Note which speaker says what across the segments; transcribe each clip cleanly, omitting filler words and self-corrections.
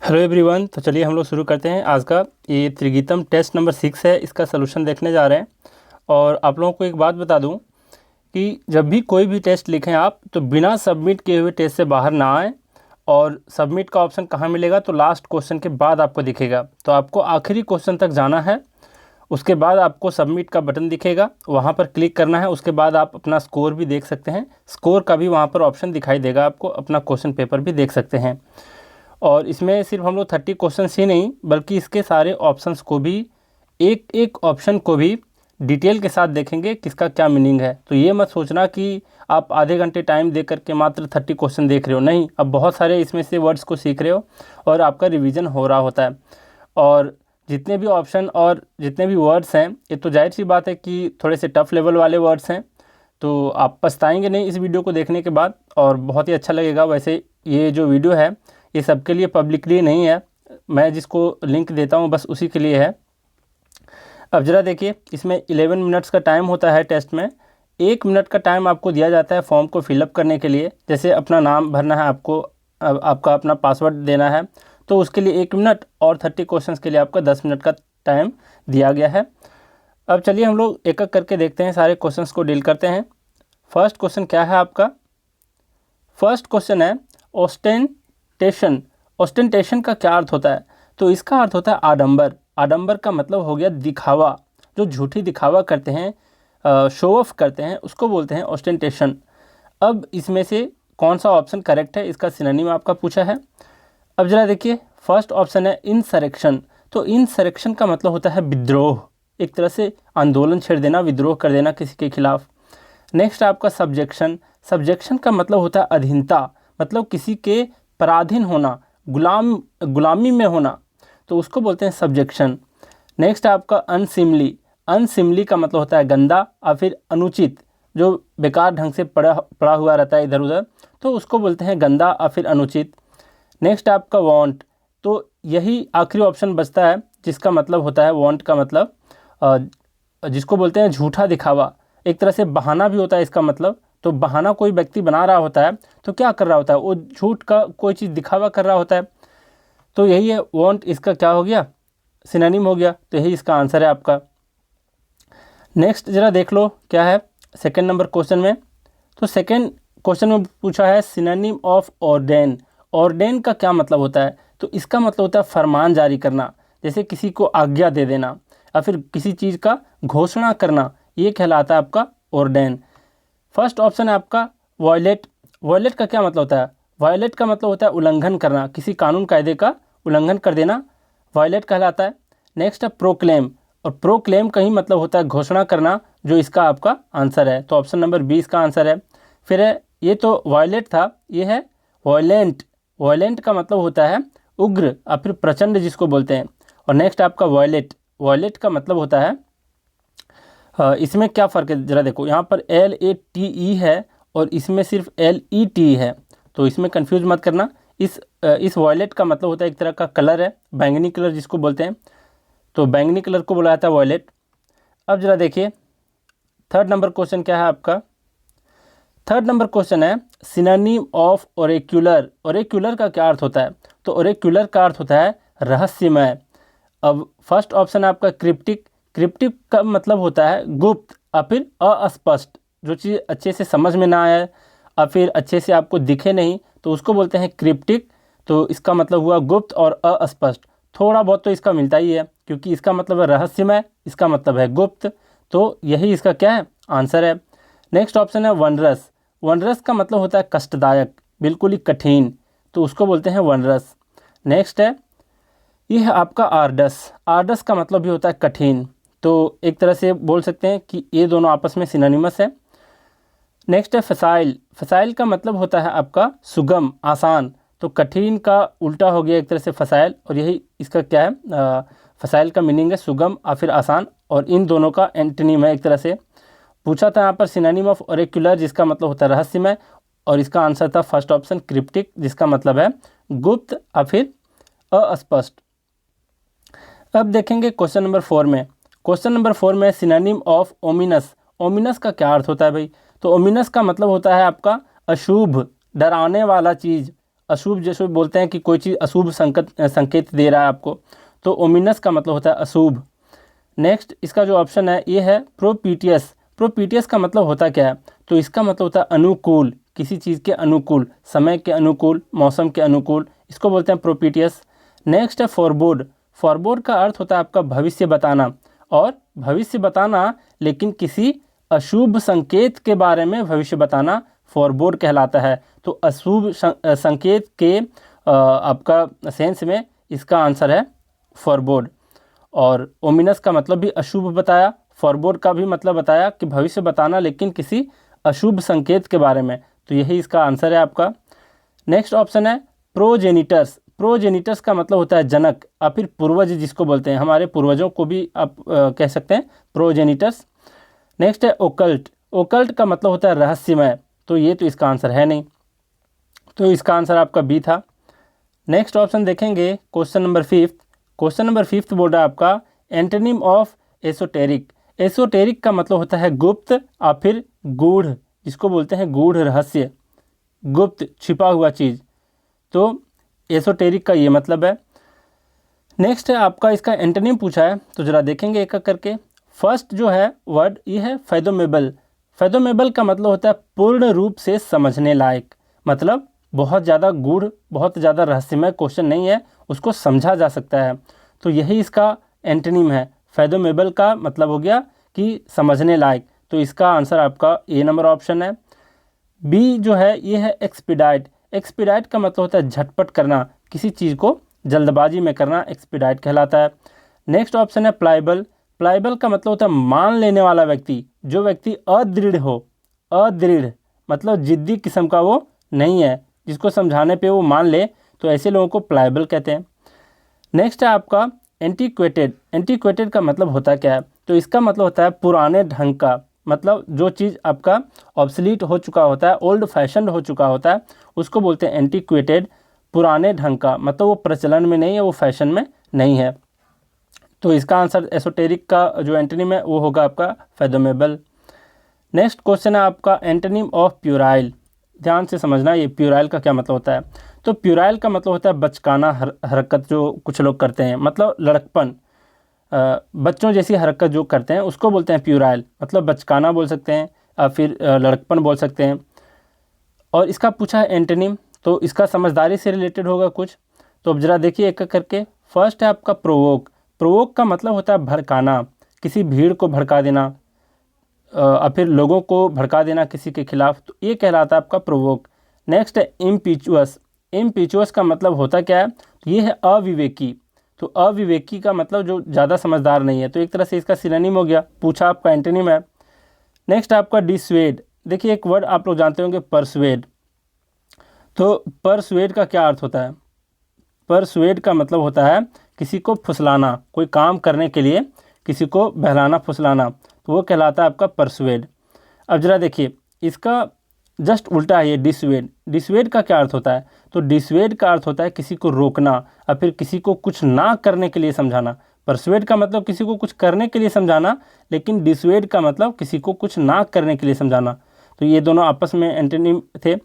Speaker 1: Hello everyone. तो चलिए हम लोग शुरू करते हैं आज का ये त्रिगीतम टेस्ट नंबर 6 है। इसका सलूशन देखने जा रहे हैं। और आप लोगों को एक बात बता दूं कि जब भी कोई भी टेस्ट लिखें आप तो बिना सबमिट किए हुए टेस्ट से बाहर ना आए। और सबमिट का ऑप्शन कहाँ मिलेगा? तो लास्ट क्वेश्चन के बाद आपको दिखेगा। तो आपको आखिरी क्वेश्चन तक जाना है, उसके बाद आपको सबमिट का बटन दिखेगा, वहाँ पर क्लिक करना है। उसके बाद आप अपना स्कोर भी देख सकते हैं, स्कोर का भी वहाँ पर ऑप्शन दिखाई देगा आपको, अपना क्वेश्चन पेपर भी देख सकते हैं। और इसमें सिर्फ हम लोग 30 क्वेश्चन ही नहीं बल्कि इसके सारे ऑप्शंस को भी, एक एक ऑप्शन को भी डिटेल के साथ देखेंगे किसका क्या मीनिंग है। तो ये मत सोचना कि आप आधे घंटे टाइम दे करके मात्र 30 क्वेश्चन देख रहे हो, नहीं, अब बहुत सारे इसमें से वर्ड्स को सीख रहे हो और आपका रिवीजन हो रहा होता है। और जितने भी ऑप्शन और जितने भी वर्ड्स हैं, ये तो जाहिर सी बात है कि थोड़े से टफ़ लेवल वाले वर्ड्स हैं। तो आप पछताएंगे नहीं इस वीडियो को देखने के बाद, और बहुत ही अच्छा लगेगा। वैसे ये जो वीडियो है ये सबके लिए पब्लिकली नहीं है, मैं जिसको लिंक देता हूँ बस उसी के लिए है। अब ज़रा देखिए, इसमें 11 मिनट्स का टाइम होता है टेस्ट में। 1 मिनट का टाइम आपको दिया जाता है फॉर्म को फिलअप करने के लिए। जैसे अपना नाम भरना है आपको, आपका अपना पासवर्ड देना है, तो उसके लिए 1 मिनट, और 30 क्वेश्चंस के लिए आपका 10 मिनट का टाइम दिया गया है। अब चलिए हम लोग एक एक करके देखते हैं, सारे क्वेश्चंस को डील करते हैं। फर्स्ट क्वेश्चन क्या है आपका? फर्स्ट क्वेश्चन है ऑस्टेंटेशन। ऑस्टेंटेशन का क्या अर्थ होता है? तो इसका अर्थ होता है आडंबर। आडंबर का मतलब हो गया दिखावा, जो झूठी दिखावा करते हैं, शो ऑफ करते हैं, उसको बोलते हैं ऑस्टेंटेशन। अब इसमें से कौन सा ऑप्शन करेक्ट है, इसका सिनोनिम आपका पूछा है। अब जरा देखिए, फर्स्ट ऑप्शन है इंसरेक्शन। तो इंसरेक्शन का मतलब होता है विद्रोह, एक तरह से आंदोलन छेड़ देना, विद्रोह कर देना किसी के खिलाफ। नेक्स्ट आपका सब्जेक्शन। सब्जेक्शन का मतलब होता है अधीनता, मतलब किसी के पराधीन होना, गुलामी में होना, तो उसको बोलते हैं सब्जेक्शन। नेक्स्ट आपका अनसिमली। अनसिमली का मतलब होता है गंदा और फिर अनुचित, जो बेकार ढंग से पड़ा हुआ रहता है इधर उधर, तो उसको बोलते हैं गंदा और फिर अनुचित। नेक्स्ट आपका वांट। तो यही आखिरी ऑप्शन बचता है जिसका मतलब होता है, वांट का मतलब जिसको बोलते हैं झूठा दिखावा, एक तरह से बहाना भी होता है इसका मतलब। तो बहाना कोई व्यक्ति बना रहा होता है तो क्या कर रहा होता है, वो झूठ का कोई चीज़ दिखावा कर रहा होता है। तो यही है वांट, इसका क्या हो गया, सिनोनिम हो गया। तो यही इसका आंसर है आपका। नेक्स्ट जरा देख लो क्या है सेकंड नंबर क्वेश्चन में। तो सेकंड क्वेश्चन में पूछा है सिनोनिम ऑफ ऑर्डेन। ऑर्डेन का क्या मतलब होता है? तो इसका मतलब होता है फरमान जारी करना, जैसे किसी को आज्ञा दे देना या फिर किसी चीज़ का घोषणा करना, ये कहलाता है आपका ऑर्डेन। फर्स्ट ऑप्शन है आपका वॉयलेट। वॉयलेट का क्या मतलब होता है? वॉयलेट का मतलब होता है उल्लंघन करना, किसी कानून कायदे का उल्लंघन कर देना, वॉयलेट कहलाता है। नेक्स्ट है प्रोक्लेम, और प्रोक्लेम का ही मतलब होता है घोषणा करना, जो इसका आपका आंसर है। तो ऑप्शन नंबर 20 का आंसर है। फिर है, ये तो वॉयलेट था, ये है वॉयलेंट। वॉयलेंट का मतलब होता है उग्र और फिर प्रचंड जिसको बोलते हैं। और नेक्स्ट आपका वॉयलेट। वॉयलेट का मतलब होता है, इसमें क्या फ़र्क है ज़रा देखो, यहाँ पर LATE है और इसमें सिर्फ LET है, तो इसमें कंफ्यूज मत करना। इस वॉयलेट का मतलब होता है एक तरह का कलर है, बैंगनी कलर जिसको बोलते हैं, तो बैंगनी कलर को बोला जाता है वॉयलेट। अब ज़रा देखिए थर्ड नंबर क्वेश्चन क्या है आपका। थर्ड नंबर क्वेश्चन है सिनोनिम ऑफ ओरेक्युलर। ओरेक्युलर का क्या अर्थ होता है? तो ओरेक्युलर का अर्थ होता है रहस्यमय। अब फर्स्ट ऑप्शन है आपका क्रिप्टिक। क्रिप्टिक का मतलब होता है गुप्त और फिर अस्पष्ट, जो चीज़ अच्छे से समझ में ना आए और फिर अच्छे से आपको दिखे नहीं, तो उसको बोलते हैं क्रिप्टिक। तो इसका मतलब हुआ गुप्त और अस्पष्ट। थोड़ा बहुत तो इसका मिलता ही है, क्योंकि इसका मतलब है रहस्यमय, इसका मतलब है गुप्त, तो यही इसका क्या है, आंसर है। नेक्स्ट ऑप्शन है वनरस। वनरस का मतलब होता है कष्टदायक, बिल्कुल ही कठिन, तो उसको बोलते हैं वनरस। नेक्स्ट है, ये है आपका आर्डस। आर्डस का मतलब भी होता है कठिन, तो एक तरह से बोल सकते हैं कि ये दोनों आपस में सिनोनिमस है। नेक्स्ट है फसाइल। फसाइल का मतलब होता है आपका सुगम, आसान, तो कठिन का उल्टा हो गया एक तरह से फसाइल, और यही इसका क्या है, फसाइल का मीनिंग है सुगम और फिर आसान, और इन दोनों का एंटोनिम है एक तरह से। पूछा था यहाँ पर सिनोनिम ऑफ ओरेक्युलर, जिसका मतलब होता है रहस्यमय, और इसका आंसर था फर्स्ट ऑप्शन क्रिप्टिक, जिसका मतलब है गुप्त और फिर अस्पष्ट। अब देखेंगे क्वेश्चन नंबर 4 में। क्वेश्चन नंबर 4 में सिनोनिम ऑफ ओमिनस। ओमिनस का क्या अर्थ होता है भाई? तो ओमिनस का मतलब होता है आपका अशुभ, डराने वाला चीज़, अशुभ जैसे बोलते हैं कि कोई चीज़ अशुभ संकेत दे रहा है आपको, तो ओमिनस का मतलब होता है अशुभ। नेक्स्ट इसका जो ऑप्शन है ये है प्रोपीटियस। प्रोपीटियस का मतलब होता क्या है, तो इसका मतलब होता है अनुकूल, किसी चीज़ के अनुकूल, समय के अनुकूल, मौसम के अनुकूल, इसको बोलते हैं प्रोपीटियस। नेक्स्ट है फॉरबोर्ड। फॉरबोर्ड का अर्थ होता है आपका भविष्य बताना, और भविष्य बताना लेकिन किसी अशुभ संकेत के बारे में भविष्य बताना फॉरबोर्ड कहलाता है। तो अशुभ संकेत के आपका सेंस में इसका आंसर है फॉरबोर्ड। और ओमिनस का मतलब भी अशुभ बताया, फॉरबोर्ड का भी मतलब बताया कि भविष्य बताना लेकिन किसी अशुभ संकेत के बारे में, तो यही इसका आंसर है आपका। नेक्स्ट ऑप्शन है प्रोजेनिटर्स। प्रोजेनिटर्स का मतलब होता है जनक या फिर पूर्वज जिसको बोलते हैं, हमारे पूर्वजों को भी आप कह सकते हैं प्रोजेनिटर्स। नेक्स्ट है ओकल्ट। ओकल्ट का मतलब होता है रहस्यमय, तो ये तो इसका आंसर है नहीं, तो इसका आंसर आपका बी था। नेक्स्ट ऑप्शन देखेंगे क्वेश्चन नंबर 5। क्वेश्चन नंबर 5 बोल रहा है आपका एंटोनिम ऑफ एसोटेरिक। एसोटेरिक का मतलब होता है गुप्त या फिर गूढ़, जिसको बोलते हैं गूढ़ रहस्य, गुप्त छिपा हुआ चीज़, तो एसोटेरिक का ये मतलब है। नेक्स्ट है आपका इसका एंटोनिम पूछा है, तो ज़रा देखेंगे एक एक करके। फर्स्ट जो है वर्ड ये है फैथोमेबल। फैथोमेबल का मतलब होता है पूर्ण रूप से समझने लायक, मतलब बहुत ज़्यादा गूढ़, बहुत ज़्यादा रहस्यमय क्वेश्चन नहीं है, उसको समझा जा सकता है, तो यही इसका एंटोनिम है। फैथोमेबल का मतलब हो गया कि समझने लायक, तो इसका आंसर आपका ए नंबर ऑप्शन है। बी जो है ये है एक्सपीडाइट। एक्सपीडाइट का मतलब होता है झटपट करना, किसी चीज़ को जल्दबाजी में करना एक्सपीडाइट कहलाता है। नेक्स्ट ऑप्शन है प्लाइबल। प्लाइबल का मतलब होता है मान लेने वाला व्यक्ति, जो व्यक्ति अदृढ़ हो, अदृढ़ मतलब जिद्दी किस्म का वो नहीं है, जिसको समझाने पे वो मान ले, तो ऐसे लोगों को प्लाइबल कहते हैं। नेक्स्ट है आपका एंटीक्वेटेड। एंटीक्वेटेड का मतलब होता क्या है, तो इसका मतलब होता है पुराने ढंग का, मतलब जो चीज़ आपका ऑब्सलीट हो चुका होता है, ओल्ड फैशन हो चुका होता है, उसको बोलते हैं एंटीक्वेटेड। पुराने ढंग का मतलब वो प्रचलन में नहीं है, वो फैशन में नहीं है, तो इसका आंसर एसोटेरिक का जो एंटोनिम है वो होगा आपका फैथोमेबल। नेक्स्ट क्वेश्चन है आपका एंटोनिम ऑफ प्यूराइल। ध्यान से समझना ये प्यूराइल का क्या मतलब होता है। तो प्यूराइल का मतलब होता है बचकाना हरकत, जो कुछ लोग करते हैं, मतलब लड़कपन, बच्चों जैसी हरकत जो करते हैं उसको बोलते हैं प्यूराइल, मतलब बचकाना बोल सकते हैं या फिर लड़कपन बोल सकते हैं। और इसका पूछा है एंटोनिम, तो इसका समझदारी से रिलेटेड होगा कुछ, तो अब जरा देखिए एक एक करके। फर्स्ट है आपका प्रोवोक। प्रोवोक का मतलब होता है भड़काना, किसी भीड़ को भड़का देना, और फिर लोगों को भड़का देना किसी के खिलाफ, तो ये कहलाता है आपका प्रोवोक। नेक्स्ट है इम्पीचुअस। इम्पीचुअस का मतलब होता क्या है, तो ये है अविवेकी। तो अविवेकी का मतलब जो ज़्यादा समझदार नहीं है, तो एक तरह से इसका सिनोनिम हो गया, पूछा आपका एंटोनिम है। नेक्स्ट आपका डिसवेड। देखिए एक वर्ड आप लोग जानते होंगे परसुएड। तो परसुएड का क्या अर्थ होता है, परसुएड का मतलब होता है किसी को फुसलाना, कोई काम करने के लिए किसी को बहलाना फुसलाना, तो वो कहलाता है आपका परसुएड। अब जरा देखिए इसका जस्ट उल्टा है ये डिसवेड। डिसवेड का क्या अर्थ होता है, तो डिसवेड का अर्थ होता है किसी को रोकना और फिर किसी को कुछ ना करने के लिए समझाना। परसुएड का मतलब किसी को कुछ करने के लिए समझाना, लेकिन डिसवेड का मतलब किसी को कुछ ना करने के लिए समझाना, तो ये दोनों आपस में एंटोनिम थे।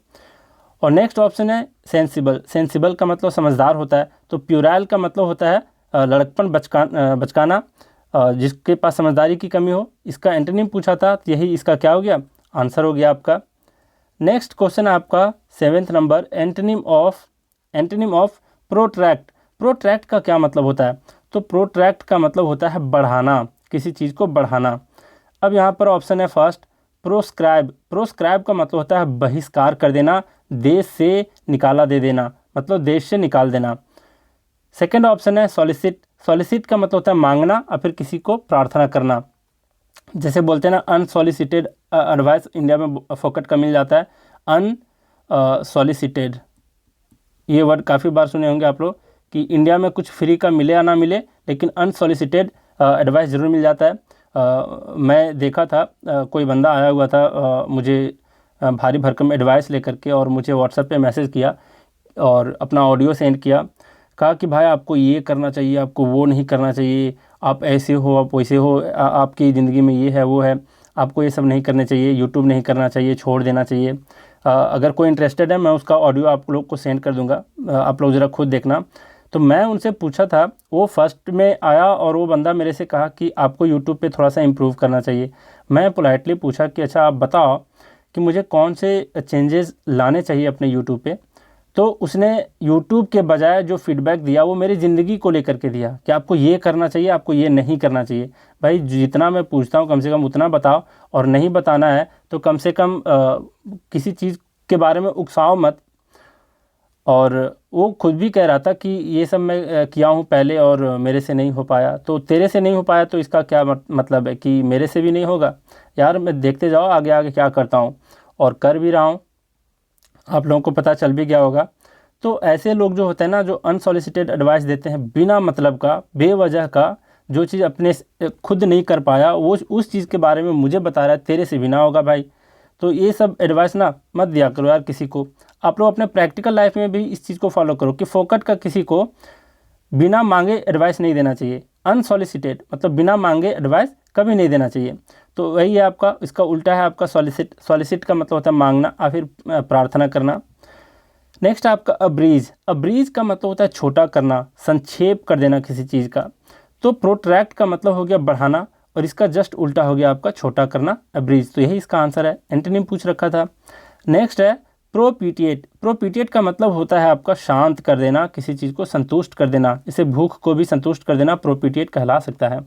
Speaker 1: और नेक्स्ट ऑप्शन है सेंसिबल। सेंसिबल का मतलब समझदार होता है, तो प्यूराइल का मतलब होता है लड़कपन, बचकाना, जिसके पास समझदारी की कमी हो। इसका एंटोनिम पूछा था, तो यही इसका क्या हो गया, आंसर हो गया आपका। नेक्स्ट क्वेश्चन है आपका 7th नंबर एंटोनिम ऑफ प्रोट्रैक्ट। प्रोट्रैक्ट का क्या मतलब होता है, तो प्रोट्रैक्ट का मतलब होता है बढ़ाना, किसी चीज़ को बढ़ाना। अब यहाँ पर ऑप्शन है फर्स्ट प्रोस्क्राइब। प्रोस्क्राइब का मतलब होता है बहिष्कार कर देना, देश से निकाला दे देना, मतलब देश से निकाल देना। सेकंड ऑप्शन है सॉलिसिट। सॉलिसिट का मतलब होता है मांगना और फिर किसी को प्रार्थना करना, जैसे बोलते हैं ना अनसॉलिसिटेड एडवाइस, इंडिया में फोकट का मिल जाता है अनसॉलिसिटेड। ये वर्ड काफ़ी बार सुने होंगे आप लोग कि इंडिया में कुछ फ्री का मिले या ना मिले, लेकिन अनसॉलिसिटेड एडवाइस ज़रूर मिल जाता है। मैं देखा था कोई बंदा आया हुआ था मुझे भारी भरकम एडवाइस लेकर के, और मुझे व्हाट्सएप पे मैसेज किया और अपना ऑडियो सेंड किया, कहा कि भाई आपको ये करना चाहिए, आपको वो नहीं करना चाहिए, आप ऐसे हो, आप वैसे हो, आपकी ज़िंदगी में ये है वो है, आपको ये सब नहीं करने चाहिए, यूट्यूब नहीं करना चाहिए, छोड़ देना चाहिए। अगर कोई इंटरेस्टेड है मैं उसका ऑडियो आप लोग को सेंड कर दूंगा, आप लोग ज़रा खुद देखना। तो मैं उनसे पूछा था, वो फर्स्ट में आया और वो बंदा मेरे से कहा कि आपको यूट्यूब पे थोड़ा सा इम्प्रूव करना चाहिए। मैं पोलाइटली पूछा कि अच्छा आप बताओ कि मुझे कौन से चेंजेस लाने चाहिए अपने यूट्यूब पे। तो उसने यूट्यूब के बजाय जो फीडबैक दिया वो मेरी ज़िंदगी को लेकर के दिया कि आपको ये करना चाहिए, आपको ये नहीं करना चाहिए। भाई जितना मैं पूछता हूँ कम से कम उतना बताओ, और नहीं बताना है तो कम से कम किसी चीज़ के बारे में उकसाओ मत। और वो खुद भी कह रहा था कि ये सब मैं किया हूँ पहले और मेरे से नहीं हो पाया। तो तेरे से नहीं हो पाया तो इसका क्या मतलब है कि मेरे से भी नहीं होगा? यार मैं देखते जाओ आगे आगे क्या करता हूँ, और कर भी रहा हूँ, आप लोगों को पता चल भी गया होगा। तो ऐसे लोग जो होते हैं ना, जो अनसॉलिसिटेड एडवाइस देते हैं बिना मतलब का, बेवजह का, जो चीज़ अपने खुद नहीं कर पाया वो उस चीज़ के बारे में मुझे बता रहा है तेरे से भी ना होगा भाई। तो ये सब एडवाइस ना मत दिया करो यार किसी को। आप लोग अपने प्रैक्टिकल लाइफ में भी इस चीज़ को फॉलो करो कि फोकट का किसी को बिना मांगे एडवाइस नहीं देना चाहिए। अनसॉलिसिटेड मतलब बिना मांगे एडवाइस कभी नहीं देना चाहिए। तो वही है आपका, इसका उल्टा है आपका सॉलिसिट। सॉलिसिट का मतलब होता है मांगना या फिर प्रार्थना करना। नेक्स्ट है आपका अब्रीज। अब्रीज का मतलब होता है छोटा करना, संक्षेप कर देना किसी चीज़ का। तो प्रोट्रैक्ट का मतलब हो गया बढ़ाना, और इसका जस्ट उल्टा हो गया आपका छोटा करना, अब्रीज। तो यही इसका आंसर है, एंटोनिम पूछ रखा था। नेक्स्ट है प्रोपिटिएट। प्रोपिटिएट का मतलब होता है आपका शांत कर देना, किसी चीज़ को संतुष्ट कर देना, इसे भूख को भी संतुष्ट कर देना प्रोपिटिएट कहला सकता है।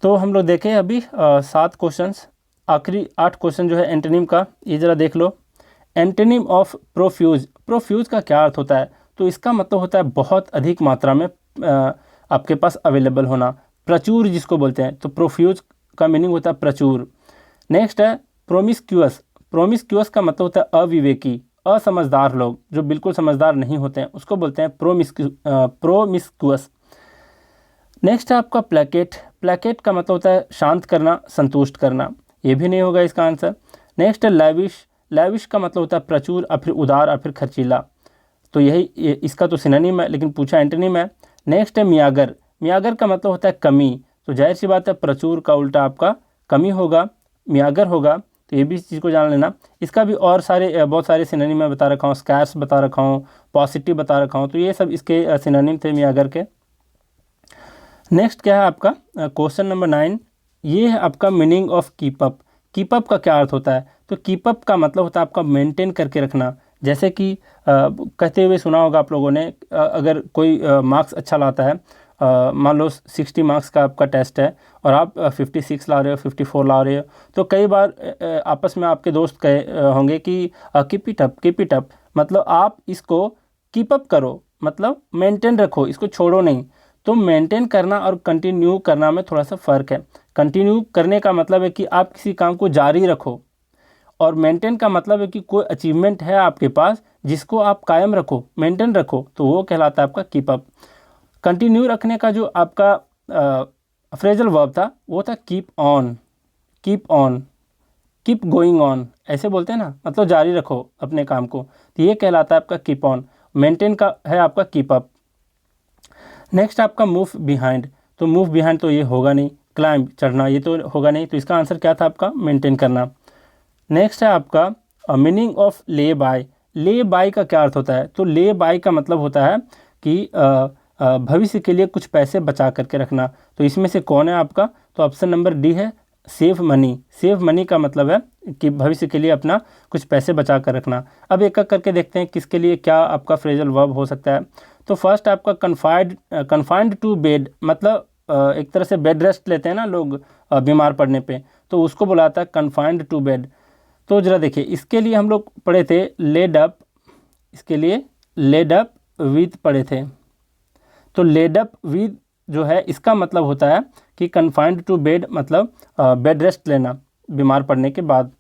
Speaker 1: तो हम लोग देखें अभी 7 क्वेश्चंस, आखिरी 8 क्वेश्चन जो है एंटोनिम का, ये ज़रा देख लो। Antonym of profuse. प्रोफ्यूज का क्या अर्थ होता है? तो इसका मतलब होता है बहुत अधिक मात्रा में आपके पास अवेलेबल होना, प्रचुर जिसको बोलते हैं। तो प्रोफ्यूज का मीनिंग होता है प्रचुर। नेक्स्ट है प्रोमिस्क्यूअस। प्रोमिस्क्यूअस का मतलब होता है अविवेकी, असमझदार लोग जो बिल्कुल समझदार नहीं होते हैं उसको बोलते हैं प्रोमिस्क्यूअस। नेक्स्ट है आपका प्लेकेट। प्लेकेट का मतलब होता है शांत करना, संतुष्ट करना, ये भी नहीं होगा इसका आंसर। नेक्स्ट है लैविश। लैविश का मतलब होता है प्रचुर या फिर उदार या फिर खर्चीला। तो यही इसका तो सिनोनिम है लेकिन पूछा एंटोनिम है। नेक्स्ट है मियागर। मियागर का मतलब होता है कमी। तो जाहिर सी बात है प्रचुर का उल्टा आपका कमी होगा, मियागर होगा। तो ये भी इस चीज़ को जान लेना। इसका भी और सारे बहुत सारे सिनोनिम मैं बता रखा हूँ, स्कैर्स बता रखा हूँ, पॉजिटिव बता रखा हूँ। तो ये सब इसके सिनोनिम थे मियागर के। नेक्स्ट क्या है आपका क्वेश्चन नंबर 9, ये है आपका meaning of keep up. Keep up का क्या अर्थ होता है? तो कीप अप का मतलब होता है आपका मेंटेन करके रखना। जैसे कि कहते हुए सुना होगा आप लोगों ने, अगर कोई मार्क्स अच्छा लाता है, मान लो 60 मार्क्स का आपका टेस्ट है और आप 56 ला रहे हो, 54 ला रहे हो, तो कई बार आपस में आपके दोस्त कहे होंगे कि कीप इट अप, मतलब आप इसको कीप अप करो, मतलब मेंटेन रखो, इसको छोड़ो नहीं। तो मेंटेन करना और कंटिन्यू करना में थोड़ा सा फ़र्क है। कंटिन्यू करने का मतलब है कि आप किसी काम को जारी रखो, और मेंटेन का मतलब है कि कोई अचीवमेंट है आपके पास जिसको आप कायम रखो, मेंटेन रखो, तो वो कहलाता है आपका कीप अप। कंटिन्यू रखने का जो आपका फ्रेजल वर्ब था वो था keep on, keep going on, ऐसे बोलते हैं ना, मतलब जारी रखो अपने काम को। तो ये कहलाता है आपका कीप ऑन। मेंटेन का है आपका कीप अप। नेक्स्ट आपका मूव बिहाइंड। तो मूव बिहाइंड तो ये होगा नहीं, क्लाइंब चढ़ना ये तो होगा नहीं। तो इसका आंसर क्या था आपका? मेंटेन करना। नेक्स्ट है आपका मीनिंग ऑफ ले बाय। ले बाय का क्या अर्थ होता है? तो ले बाय का मतलब होता है कि भविष्य के लिए कुछ पैसे बचा करके रखना। तो इसमें से कौन है आपका? तो ऑप्शन नंबर डी है सेव मनी। सेव मनी का मतलब है कि भविष्य के लिए अपना कुछ पैसे बचा कर रखना। अब एक एक करके देखते हैं किसके लिए क्या आपका फ्रेजल वर्ब हो सकता है। तो फर्स्ट आपका कन्फाइंड टू बेड, मतलब एक तरह से बेड रेस्ट लेते हैं ना लोग बीमार पड़ने पे, तो उसको बुलाता है कन्फाइंड टू बेड। तो जरा देखिए, इसके लिए हम लोग पढ़े थे लेड अप, इसके लिए लेड अप विद पढ़े थे। तो लेड अप विद जो है इसका मतलब होता है कि कन्फाइंड टू बेड, मतलब बेड रेस्ट लेना बीमार पड़ने के बाद।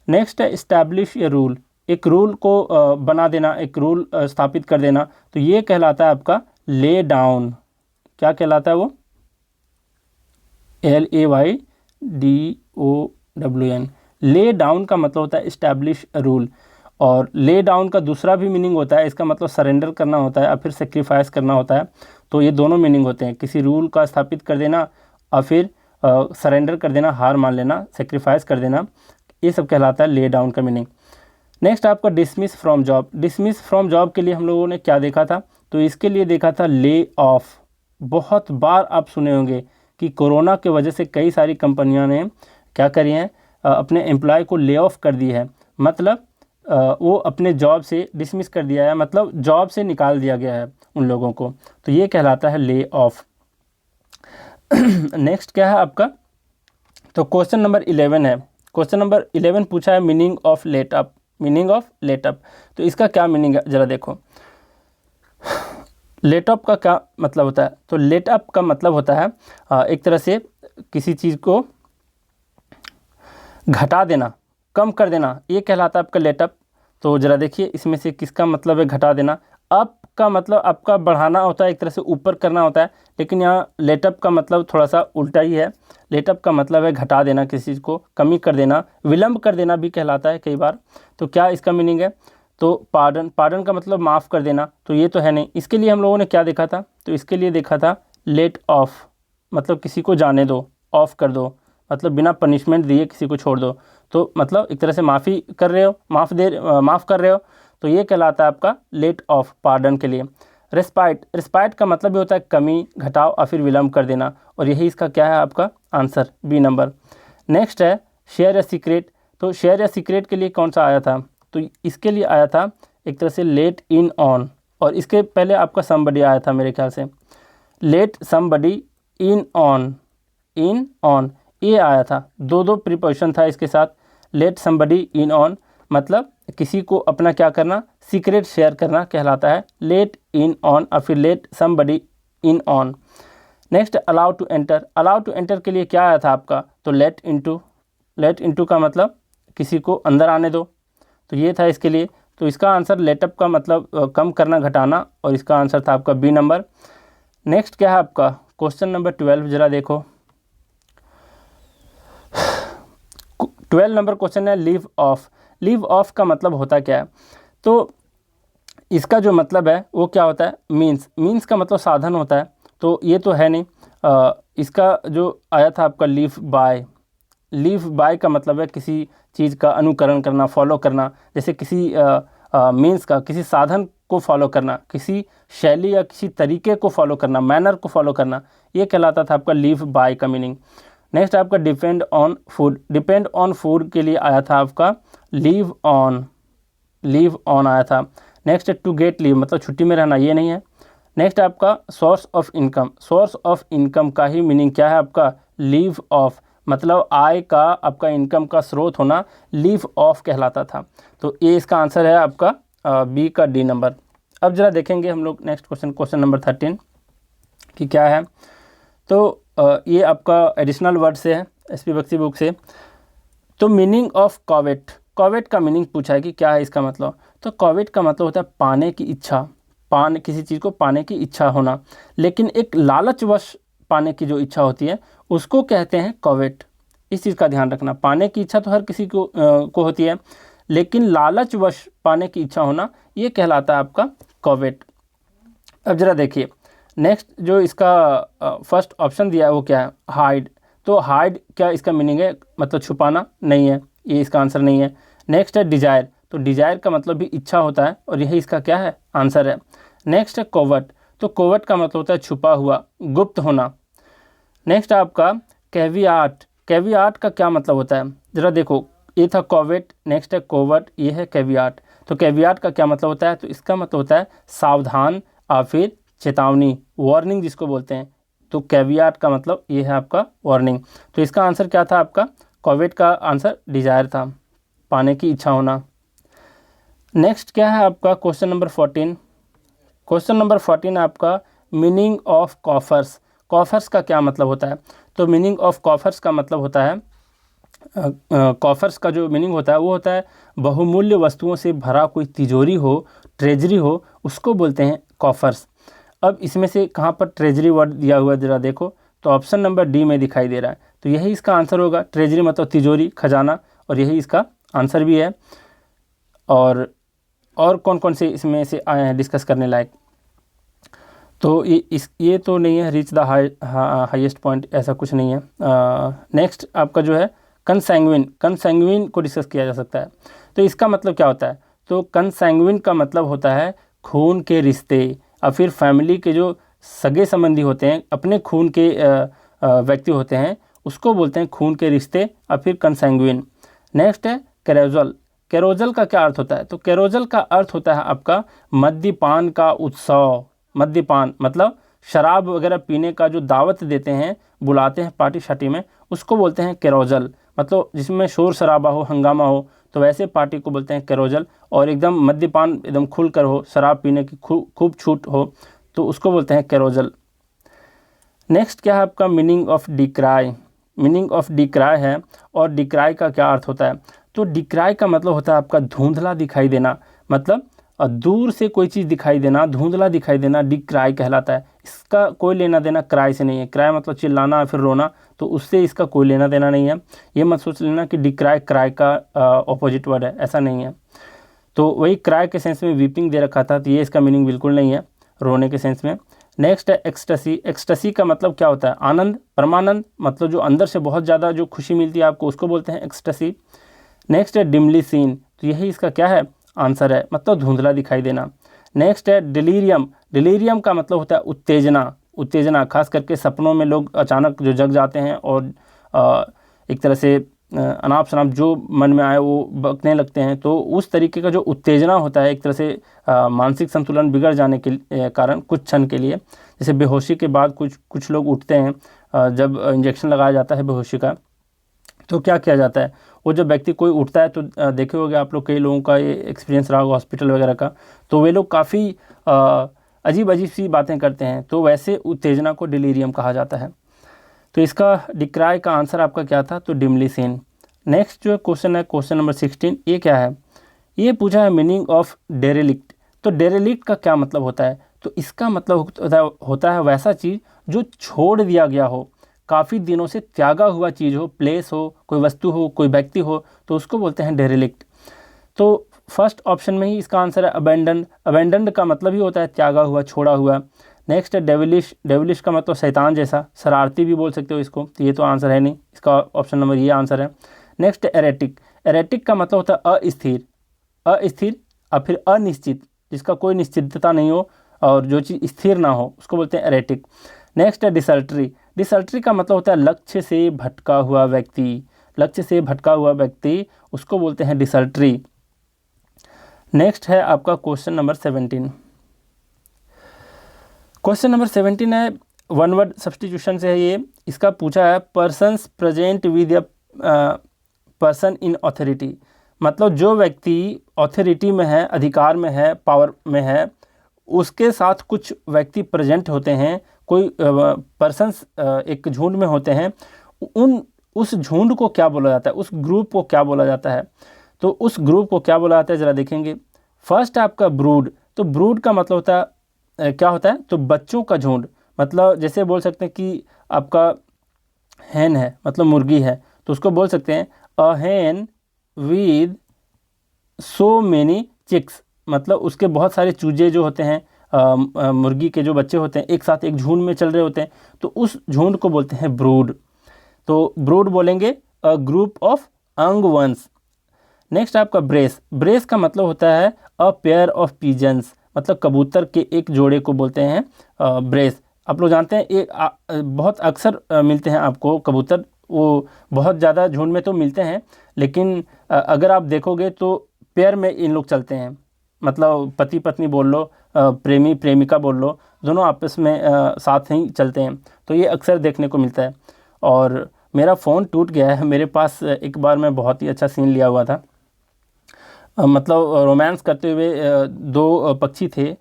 Speaker 1: नेक्स्ट है इस्टेब्लिश ए रूल। एक रूल को बना देना, एक रूल स्थापित कर देना। तो ये कहलाता है आपका ले डाउन। क्या कहलाता है वो? LAYDOWN। ले डाउन का मतलब होता है इस्टेब्लिश रूल। और ले डाउन का दूसरा भी मीनिंग होता है, इसका मतलब सरेंडर करना होता है या फिर सेक्रीफाइस करना होता है। तो ये दोनों मीनिंग होते हैं, किसी रूल का स्थापित कर देना और फिर सरेंडर कर देना, हार मान लेना, सेक्रीफाइस कर देना, ये सब कहलाता है ले डाउन का मीनिंग। नेक्स्ट आपका dismiss from job. Dismiss from job के लिए हम लोगों ने क्या देखा था, तो इसके लिए देखा था ले ऑफ। बहुत बार आप सुने होंगे कि कोरोना के वजह से कई सारी कंपनियां ने क्या करी हैं, अपने एम्प्लॉय को ले ऑफ कर दी है, मतलब वो अपने जॉब से डिसमिस कर दिया है, मतलब जॉब से निकाल दिया गया है उन लोगों को, तो ये कहलाता है ले ऑफ। नेक्स्ट क्या है आपका, तो क्वेश्चन नंबर 11 है। क्वेश्चन नंबर 11 पूछा है meaning of let up. Meaning of let up, तो इसका क्या मीनिंग है ज़रा देखो। लेट अप का क्या मतलब होता है, तो लेट अप का मतलब होता है एक तरह से किसी चीज़ को घटा देना, कम कर देना, ये कहलाता है आपका लेट अप। तो ज़रा देखिए इसमें से किसका मतलब है घटा देना। अप का मतलब आपका बढ़ाना होता है, एक तरह से ऊपर करना होता है, लेकिन यहाँ लेटअप का मतलब थोड़ा सा उल्टा ही है। लेटअप का मतलब है घटा देना, किसी चीज़ को कमी कर देना, विलम्ब कर देना भी कहलाता है कई बार। तो क्या इसका मीनिंग है, तो पार्डन। पार्डन का मतलब माफ़ कर देना, तो ये तो है नहीं। इसके लिए हम लोगों ने क्या देखा था, तो इसके लिए देखा था लेट ऑफ, मतलब किसी को जाने दो, ऑफ कर दो, मतलब बिना पनिशमेंट दिए किसी को छोड़ दो, तो मतलब एक तरह से माफ़ी कर रहे हो, माफ़ कर रहे हो, तो ये कहलाता है आपका लेट ऑफ, पार्डन के लिए। रिस्पाइट। रिस्पाइट का मतलब भी होता है कमी, घटाव या फिर विलम्ब कर देना, और यही इसका क्या है आपका आंसर, बी नंबर। नेक्स्ट है शेयर या सीक्रेट। तो शेयर या सीक्रेट के लिए कौन सा आया था, तो इसके लिए आया था एक तरह से लेट इन ऑन, और इसके पहले आपका समबडी आया था मेरे ख्याल से, late somebody in on, in on ये आया था, दो प्रीपोजिशन था इसके साथ। लेट समबडी इन ऑन मतलब किसी को अपना क्या करना, सीक्रेट शेयर करना कहलाता है लेट इन ऑन, और फिर let somebody in on. Next allow to enter. Allow to enter के लिए क्या आया था आपका, तो लेट इनटू। लेट इनटू का मतलब किसी को अंदर आने दो, तो ये था इसके लिए। तो इसका आंसर लेटअप का मतलब कम करना, घटाना, और इसका आंसर था आपका बी नंबर। नेक्स्ट क्या है आपका क्वेश्चन नंबर 12, जरा देखो। 12 नंबर क्वेश्चन है लीव ऑफ। लीव ऑफ का मतलब होता क्या है, तो इसका जो मतलब है वो क्या होता है, मीन्स। मीन्स का मतलब साधन होता है, तो ये तो है नहीं। इसका जो आया था आपका लीव बाय। लीव बाय का मतलब है किसी चीज़ का अनुकरण करना, फॉलो करना, जैसे किसी मीन्स का, किसी साधन को फॉलो करना, किसी शैली या किसी तरीके को फॉलो करना, मैनर को फॉलो करना, ये कहलाता था आपका लीव बाय का मीनिंग। नेक्स्ट आपका depend on food. Depend on food के लिए आया था आपका लीव ऑन। लीव ऑन आया था। नेक्स्ट टू गेट लीव मतलब छुट्टी में रहना, ये नहीं है। नेक्स्ट आपका source of income. Source of income का ही मीनिंग क्या है आपका, लीव ऑफ, मतलब आय का, आपका इनकम का स्रोत होना लीव ऑफ कहलाता था। तो ये इसका आंसर है आपका बी का डी नंबर। अब जरा देखेंगे हम लोग नेक्स्ट क्वेश्चन, क्वेश्चन नंबर 13 कि क्या है। तो ये आपका एडिशनल वर्ड से है, एसपी बख्शी बुक से। तो मीनिंग ऑफ कॉवेट। कॉवेट का मीनिंग पूछा है कि क्या है इसका मतलब, तो कॉवेट का मतलब होता है पाने की इच्छा, किसी चीज़ को पाने की इच्छा होना, लेकिन एक लालचवश पाने की जो इच्छा होती है उसको कहते हैं कॉवेट। इस चीज़ का ध्यान रखना, पाने की इच्छा तो हर किसी को होती है, लेकिन लालचवश पाने की इच्छा होना ये कहलाता है आपका कॉवेट। अब जरा देखिए नेक्स्ट जो इसका फर्स्ट ऑप्शन दिया है वो क्या है, हाइड। तो हाइड क्या इसका मीनिंग है, मतलब छुपाना, नहीं है, ये इसका आंसर नहीं है। नेक्स्ट है डिजायर। तो डिजायर का मतलब भी इच्छा होता है, और यही इसका क्या है आंसर है। नेक्स्ट है कोवर्ट। तो कोवर्ट का मतलब होता है छुपा हुआ, गुप्त होना। नेक्स्ट आपका कैवियाट। कैवियाट का क्या मतलब होता है, ज़रा देखो, ये था कोवेट, नेक्स्ट है कोवर्ट, ये है कैवियाट। तो कैवियाट का क्या मतलब होता है, तो इसका मतलब होता है सावधान या फिर चेतावनी, वार्निंग जिसको बोलते हैं। तो कैवियाट का मतलब ये है आपका वार्निंग। तो इसका आंसर क्या था आपका, कोवेट का आंसर डिजायर था, पाने की इच्छा होना। नेक्स्ट क्या है आपका क्वेश्चन नंबर 14। क्वेश्चन नंबर 14 आपका मीनिंग ऑफ कॉफर्स। कॉफर्स का क्या मतलब होता है, तो मीनिंग ऑफ कॉफर्स का मतलब होता है, कॉफर्स का जो मीनिंग होता है वो होता है बहुमूल्य वस्तुओं से भरा कोई तिजोरी हो, ट्रेजरी हो, उसको बोलते हैं कॉफर्स। अब इसमें से कहाँ पर ट्रेजरी वर्ड दिया हुआ है ज़रा देखो, तो ऑप्शन नंबर डी में दिखाई दे रहा है, तो यही इसका आंसर होगा। ट्रेजरी मतलब तिजोरी, खजाना, और यही इसका आंसर भी है। और कौन कौन से इसमें से आए हैं डिस्कस करने लायक, तो ये तो नहीं है, रीच द हाईएस्ट पॉइंट, ऐसा कुछ नहीं है। नेक्स्ट आपका जो है कंसैंग्विन। कंसैंग्विन को डिस्कस किया जा सकता है। तो तो इसका मतलब क्या होता है, तो कंसैंग्विन का मतलब होता है खून के रिश्ते, और फिर फैमिली के जो सगे संबंधी होते हैं, अपने खून के व्यक्ति होते हैं, उसको बोलते हैं खून के रिश्ते, और फिर कंसैंग्विन। नेक्स्ट है कैरोजल। कैरोजल का क्या अर्थ होता है, तो कैरोजल का अर्थ होता है आपका मद्यपान का उत्सव। मद्यपान मतलब शराब वगैरह पीने का जो दावत देते हैं, बुलाते हैं पार्टी शार्टी में, उसको बोलते हैं कैरोजल। मतलब जिसमें शोर शराबा हो, हंगामा हो, तो वैसे पार्टी को बोलते हैं कैरोजल। और एकदम मद्यपान एकदम खुलकर हो, शराब पीने की खूब छूट हो, तो उसको बोलते हैं कैरोजल। नेक्स्ट क्या है आपका meaning of decry. Meaning of decry है, और डिक्राई का क्या अर्थ होता है, तो डिक्राई का मतलब होता है आपका धुंधला दिखाई देना। मतलब दूर से कोई चीज़ दिखाई देना, धुंधला दिखाई देना, डिक्राई कहलाता है। इसका कोई लेना देना क्राई से नहीं है। क्राई मतलब चिल्लाना फिर रोना, तो उससे इसका कोई लेना देना नहीं है। ये मत सोच लेना कि डिक्राई क्राई का ऑपोजिट वर्ड है, ऐसा नहीं है। तो वही क्राई के सेंस में वीपिंग दे रखा था, तो ये इसका मीनिंग बिल्कुल नहीं है, रोने के सेंस में। नेक्स्ट है एक्सटेसी। एक्सटेसी का मतलब क्या होता है, आनंद, परमानंद, मतलब जो अंदर से बहुत ज़्यादा जो खुशी मिलती है आपको, उसको बोलते हैं एक्सटेसी। नेक्स्ट है डिमली सीन, तो यही इसका क्या है, आंसर है, मतलब धुंधला दिखाई देना। नेक्स्ट है डिलीरियम। डिलीरियम का मतलब होता है उत्तेजना। उत्तेजना खास करके सपनों में लोग अचानक जो जग जाते हैं और एक तरह से अनाप शनाप जो मन में आए वो बकने लगते हैं, तो उस तरीके का जो उत्तेजना होता है, एक तरह से मानसिक संतुलन बिगड़ जाने के कारण कुछ क्षण के लिए, जैसे बेहोशी के बाद कुछ लोग उठते हैं, जब इंजेक्शन लगाया जाता है बेहोशी का, तो क्या किया जाता है, वो जब व्यक्ति कोई उठता है, तो देखे होंगे आप लोग, कई लोगों का ये एक्सपीरियंस रहा होगा हॉस्पिटल वगैरह का, तो वे लोग काफ़ी अजीब अजीब सी बातें करते हैं, तो वैसे उत्तेजना को डिलीरियम कहा जाता है। तो इसका डिक्राई का आंसर आपका क्या था, तो डिमली सीन। नेक्स्ट जो क्वेश्चन है, क्वेश्चन नंबर 16, ये क्या है, ये पूछा है मीनिंग ऑफ डेरेलिक्ट। तो डेरेलिक्ट का क्या मतलब होता है, तो इसका मतलब होता है वैसा चीज़ जो छोड़ दिया गया हो, काफ़ी दिनों से त्यागा हुआ चीज़ हो, प्लेस हो, कोई वस्तु हो, कोई व्यक्ति हो, तो उसको बोलते हैं डेरेलिक्ट। तो फर्स्ट ऑप्शन में ही इसका आंसर है अबेंडन। अबेंडन का मतलब ही होता है त्यागा हुआ, छोड़ा हुआ। नेक्स्ट है डेविलिश। डेविलिश का मतलब शैतान जैसा, शरारती भी बोल सकते हो इसको, तो ये तो आंसर है नहीं, इसका ऑप्शन नंबर ये आंसर है। नेक्स्ट है एरेटिक। एरेटिक का मतलब होता है अस्थिर। अस्थिर और फिर अनिश्चित, जिसका कोई निश्चितता नहीं हो और जो चीज़ स्थिर ना हो, उसको बोलते हैं एरेटिक। नेक्स्ट है डिसल्ट्री। डिसल्ट्री का मतलब होता है लक्ष्य से भटका हुआ व्यक्ति। लक्ष्य से भटका हुआ व्यक्ति, उसको बोलते हैं डिसल्ट्री। नेक्स्ट है आपका क्वेश्चन नंबर 17। क्वेश्चन नंबर 17 है, वन वर्ड सब्स्टिट्यूशन से है ये। इसका पूछा है persons present with a person in authority. मतलब जो व्यक्ति ऑथोरिटी में है, अधिकार में है, पावर में है, उसके साथ कुछ व्यक्ति प्रेजेंट होते हैं, कोई पर्सन्स एक झुंड में होते हैं, उस झुंड को क्या बोला जाता है, उस ग्रुप को क्या बोला जाता है, तो उस ग्रुप को क्या बोला जाता है ज़रा देखेंगे। फर्स्ट आपका ब्रूड। तो ब्रूड का मतलब होता है क्या होता है, तो बच्चों का झुंड। मतलब जैसे बोल सकते हैं कि आपका हैन है, मतलब मुर्गी है, तो उसको बोल सकते हैं अ हैन विद सो मेनी चिक्स। मतलब उसके बहुत सारे चूजे जो होते हैं, मुर्गी के जो बच्चे होते हैं, एक साथ एक झुंड में चल रहे होते हैं, तो उस झुंड को बोलते हैं ब्रूड। तो ब्रूड बोलेंगे a group of young ones. Next आपका ब्रेस। ब्रेस का मतलब होता है अ पेयर ऑफ पिजन्स। मतलब कबूतर के एक जोड़े को बोलते हैं ब्रेस। आप लोग जानते हैं ये बहुत अक्सर मिलते हैं आपको कबूतर, वो बहुत ज़्यादा झुंड में तो मिलते हैं, लेकिन अगर आप देखोगे तो पेयर में इन लोग चलते हैं। मतलब पति पत्नी बोल लो, प्रेमी प्रेमिका बोल लो, दोनों आपस में साथ ही चलते हैं, तो ये अक्सर देखने को मिलता है। और मेरा फ़ोन टूट गया है, मेरे पास एक बार मैं बहुत ही अच्छा सीन लिया हुआ था, मतलब रोमांस करते हुए दो पक्षी थे,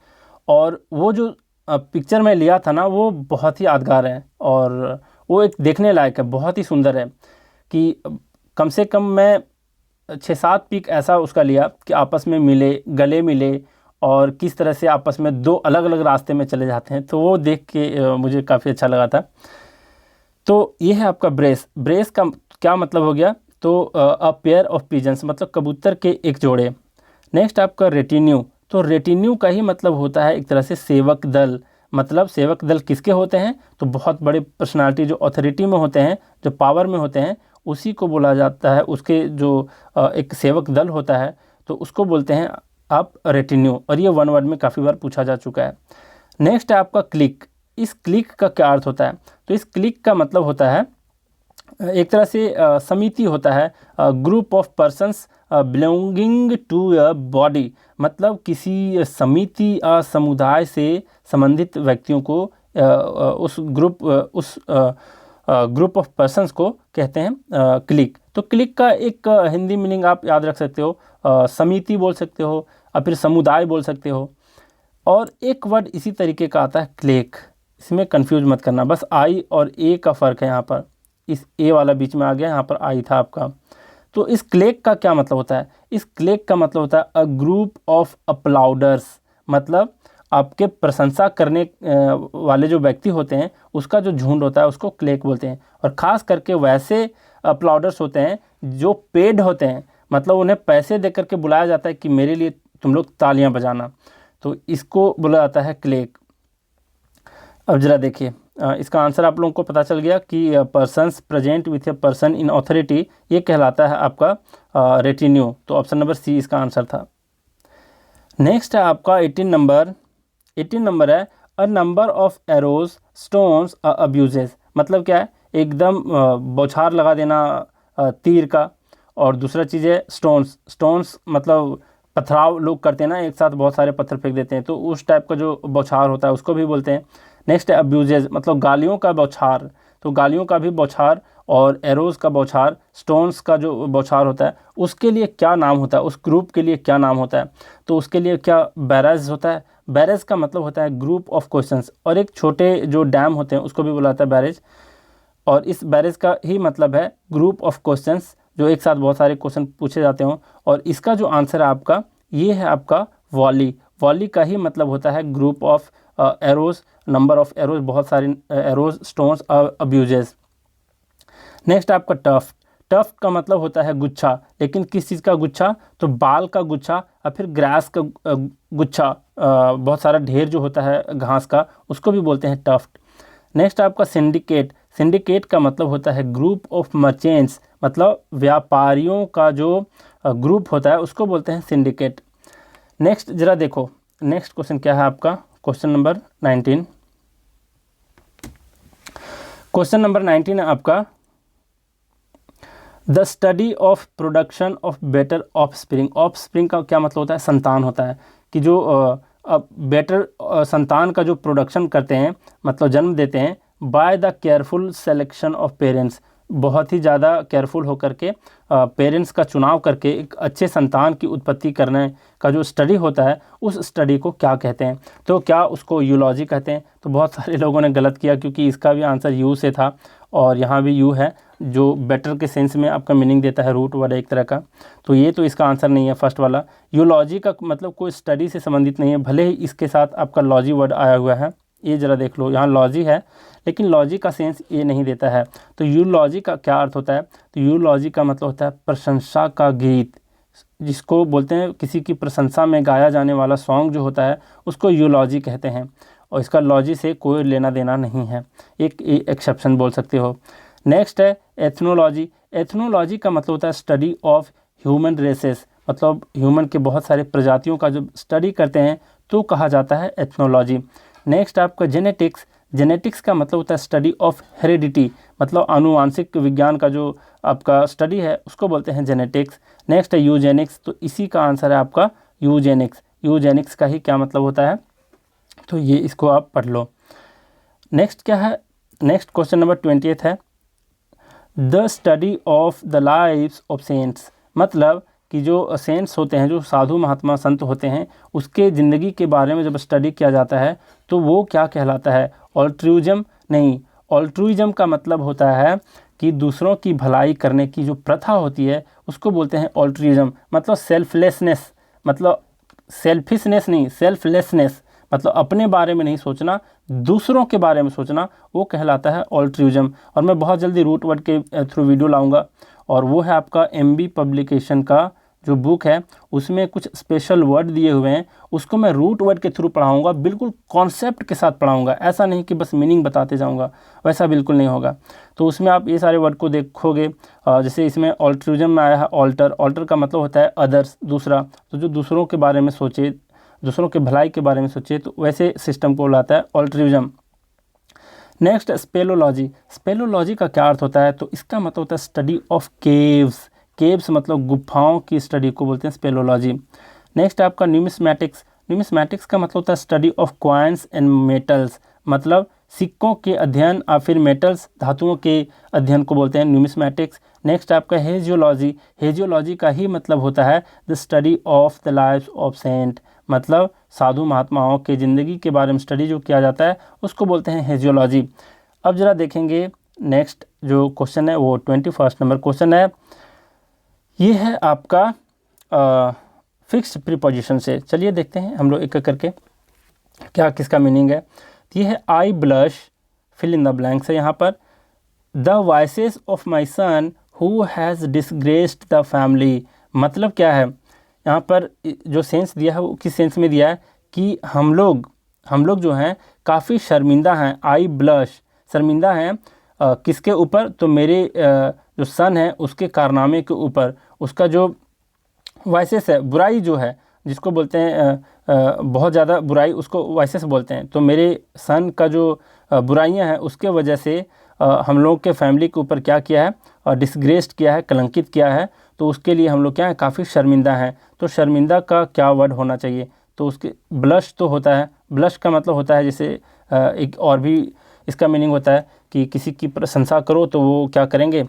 Speaker 1: और वो जो पिक्चर मैं लिया था ना, वो बहुत ही यादगार है और वो एक देखने लायक है, बहुत ही सुंदर है। कि कम से कम मैं 6-7 पिक ऐसा उसका लिया कि आपस में मिले, गले मिले, और किस तरह से आपस में दो अलग अलग रास्ते में चले जाते हैं, तो वो देख के मुझे काफ़ी अच्छा लगा था। तो ये है आपका ब्रेस। ब्रेस का क्या मतलब हो गया, तो अ पेयर ऑफ पिजन्स, मतलब कबूतर के एक जोड़े। नेक्स्ट आपका रेटिन्यू। तो रेटिन्यू का ही मतलब होता है एक तरह से सेवक दल। मतलब सेवक दल किसके होते हैं, तो बहुत बड़े पर्सनालिटी जो अथॉरिटी में होते हैं, जो पावर में होते हैं, उसी को बोला जाता है। उसके जो एक सेवक दल होता है, तो उसको बोलते हैं आप रेटिन्यू, और ये वन वर्ड में काफ़ी बार पूछा जा चुका है। नेक्स्ट है आपका क्लिक। इस क्लिक का क्या अर्थ होता है? तो इस क्लिक का मतलब होता है एक तरह से समिति होता है, group of persons belonging to a body, मतलब किसी समिति या समुदाय से संबंधित व्यक्तियों को उस ग्रुप ऑफ पर्सन्स को कहते हैं क्लिक। तो क्लिक का एक हिंदी मीनिंग आप याद रख सकते हो, समिति बोल सकते हो या फिर समुदाय बोल सकते हो। और एक वर्ड इसी तरीके का आता है क्लेक, इसमें कंफ्यूज मत करना, बस आई और ए का फ़र्क है। यहाँ पर इस ए वाला बीच में आ गया, यहाँ पर आई था आपका। तो इस क्लेक का क्या मतलब होता है? इस क्लेक का मतलब होता है अ ग्रुप ऑफ अपलाउडर्स, मतलब आपके प्रशंसा करने वाले जो व्यक्ति होते हैं उसका जो झुंड होता है उसको क्लेक बोलते हैं। और ख़ास करके वैसे अपलाउडर्स होते हैं जो पेड होते हैं, मतलब उन्हें पैसे दे करके बुलाया जाता है कि मेरे लिए तुम लोग तालियां बजाना, तो इसको बोला जाता है क्लेक। अब ज़रा देखिए, इसका आंसर आप लोगों को पता चल गया कि persons present with a person in authority, ये कहलाता है आपका रेटिन्यू। तो ऑप्शन नंबर सी इसका आंसर था। नेक्स्ट है आपका 18 नंबर है a number of arrows stones abuses, मतलब क्या है? एकदम बौछार लगा देना तीर का। और दूसरा चीज़ है स्टोन्स मतलब पथराव लोग करते हैं ना, एक साथ बहुत सारे पत्थर फेंक देते हैं, तो उस टाइप का जो बौछार होता है उसको भी बोलते हैं। नेक्स्ट है अब्यूजेज, मतलब गालियों का बौछार, तो गालियों का भी बौछार और एरोज का बौछार, स्टोन्स का जो बौछार होता है उसके लिए क्या नाम होता है, उस ग्रुप के लिए क्या नाम होता है? तो उसके लिए क्या बैरेज होता है। बैरेज का मतलब होता है ग्रुप ऑफ क्वेश्चंस, और एक छोटे जो डैम होते हैं उसको भी बोला जाता है बैरेज। और इस बैरेज का ही मतलब है ग्रुप ऑफ क्वेश्चंस, जो एक साथ बहुत सारे क्वेश्चन पूछे जाते हों। और इसका जो आंसर है आपका ये है आपका वॉली। वॉली का ही मतलब होता है group of arrows, number of arrows, बहुत सारे एरोज, स्टोन्स, अब्यूजेस। नेक्स्ट आपका टफ्ट। टफ्ट का मतलब होता है गुच्छा, लेकिन किस चीज़ का गुच्छा? तो बाल का गुच्छा या फिर ग्रास का गुच्छा, बहुत सारा ढेर जो होता है घास का, उसको भी बोलते हैं टफ्ट। नेक्स्ट आपका सिंडिकेट। सिंडिकेट का मतलब होता है ग्रुप ऑफ मर्चेंट्स, मतलब व्यापारियों का जो ग्रुप होता है उसको बोलते हैं सिंडिकेट। नेक्स्ट ज़रा देखो, नेक्स्ट क्वेश्चन क्या है आपका? Question number 19। क्वेश्चन नंबर 19 है आपका the study of production of better offspring. Offspring का क्या मतलब होता है? संतान होता है, कि जो बेटर संतान का जो प्रोडक्शन करते हैं, मतलब जन्म देते हैं, by the careful selection of parents, बहुत ही ज़्यादा केयरफुल होकर के पेरेंट्स का चुनाव करके एक अच्छे संतान की उत्पत्ति करने का जो स्टडी होता है उस स्टडी को क्या कहते हैं? तो क्या उसको यूलॉजी कहते हैं? तो बहुत सारे लोगों ने गलत किया, क्योंकि इसका भी आंसर यू से था और यहाँ भी यू है, जो बेटर के सेंस में आपका मीनिंग देता है, रूट वर्ड एक तरह का। तो ये तो इसका आंसर नहीं है फर्स्ट वाला। यूलॉजी का मतलब कोई स्टडी से संबंधित नहीं है, भले ही इसके साथ आपका लॉजी वर्ड आया हुआ है। ये ज़रा देख लो, यहाँ लॉजी है लेकिन लॉजी का सेंस ये नहीं देता है। तो यूलॉजी का क्या अर्थ होता है? तो यूलॉजी का मतलब होता है प्रशंसा का गीत, जिसको बोलते हैं किसी की प्रशंसा में गाया जाने वाला सॉन्ग जो होता है उसको यूलॉजी कहते हैं। और इसका लॉजी से कोई लेना देना नहीं है, एक एक्सेप्शन बोल सकते हो। नेक्स्ट है एथनोलॉजी। एथनोलॉजी का मतलब होता है स्टडी ऑफ ह्यूमन रेसेस, मतलब ह्यूमन के बहुत सारे प्रजातियों का जब स्टडी करते हैं तो कहा जाता है एथनोलॉजी। नेक्स्ट आपका जेनेटिक्स। जेनेटिक्स का मतलब होता है स्टडी ऑफ हेरिडिटी, मतलब आनुवांशिक विज्ञान का जो आपका स्टडी है उसको बोलते हैं जेनेटिक्स। नेक्स्ट है यूजेनिक्स, तो इसी का आंसर है आपका यूजेनिक्स। यूजेनिक्स का ही क्या मतलब होता है? तो ये इसको आप पढ़ लो। नेक्स्ट क्या है? नेक्स्ट क्वेश्चन नंबर 20 है the study of the lives of cents, मतलब कि जो सेंट्स होते हैं, जो साधु महात्मा संत होते हैं, उसके ज़िंदगी के बारे में जब स्टडी किया जाता है तो वो क्या कहलाता है? ऑल्ट्रुइज्म नहीं, ऑल्ट्रुइज्म का मतलब होता है कि दूसरों की भलाई करने की जो प्रथा होती है उसको बोलते हैं ऑल्ट्रुइज्म। मतलब सेल्फलेसनेस, मतलब सेल्फिशनेस नहीं, सेल्फलेसनेस, मतलब अपने बारे में नहीं सोचना, दूसरों के बारे में सोचना, वो कहलाता है ऑल्ट्रुइज्म। और मैं बहुत जल्दी रूट वर्ड के थ्रू वीडियो लाऊंगा, और वो है आपका MB पब्लिकेशन का जो बुक है उसमें कुछ स्पेशल वर्ड दिए हुए हैं, उसको मैं रूट वर्ड के थ्रू पढ़ाऊंगा, बिल्कुल कॉन्सेप्ट के साथ पढ़ाऊंगा। ऐसा नहीं कि बस मीनिंग बताते जाऊंगा, वैसा बिल्कुल नहीं होगा। तो उसमें आप ये सारे वर्ड को देखोगे। जैसे इसमें ऑल्ट्रुइज्म में आया है ऑल्टर। ऑल्टर का मतलब होता है अदर्स, दूसरा। तो जो दूसरों के बारे में सोचे, दूसरों के भलाई के बारे में सोचे, तो वैसे सिस्टम को बुलाता है ऑल्ट्रुइज्म। नेक्स्ट स्पेलोलॉजी। स्पेलोलॉजी का क्या अर्थ होता है? तो इसका मतलब होता है स्टडी ऑफ केव्स। केव्स मतलब गुफाओं की स्टडी को बोलते हैं स्पेलोलॉजी। नेक्स्ट आपका न्यूमिस्मैटिक्स। न्यूमिस्मैटिक्स का मतलब होता है study of coins and metals, मतलब सिक्कों के अध्ययन या फिर मेटल्स, धातुओं के अध्ययन को बोलते हैं न्यूमिस्मैटिक्स। नेक्स्ट आपका हेजियोलॉजी। हेजियोलॉजी का ही मतलब होता है the study of the lives of saint, मतलब साधु महात्माओं के ज़िंदगी के बारे में स्टडी जो किया जाता है उसको बोलते हैं हेजियोलॉजी। अब जरा देखेंगे नेक्स्ट जो क्वेश्चन है वो 21 नंबर क्वेश्चन है। ये है आपका फिक्स्ड प्रीपोजिशन से। चलिए देखते हैं हम लोग एक एक करके क्या किसका मीनिंग है। ये है I blush, fill in the blanks है यहाँ पर। The voices of my son who has disgraced the family, मतलब क्या है यहाँ पर जो सेंस दिया है वो किस सेंस में दिया है कि हम लोग जो हैं काफ़ी शर्मिंदा हैं। आई ब्लश, शर्मिंदा हैं किसके ऊपर? तो मेरे जो सन है उसके कारनामे के ऊपर, उसका जो वाइसेस है, बुराई जो है जिसको बोलते हैं बहुत ज़्यादा बुराई, उसको वाइसेस बोलते हैं। तो मेरे सन का जो बुराइयां हैं उसके वजह से हम लोग के फैमिली के ऊपर क्या किया है? डिसग्रेस्ड किया है, कलंकित किया है। तो उसके लिए हम लोग क्या है? काफ़ी शर्मिंदा हैं। तो शर्मिंदा का क्या वर्ड होना चाहिए? तो उसके ब्लश तो होता है। ब्लश का मतलब होता है जैसे एक और भी इसका मीनिंग होता है कि किसी की प्रशंसा करो तो वो क्या करेंगे?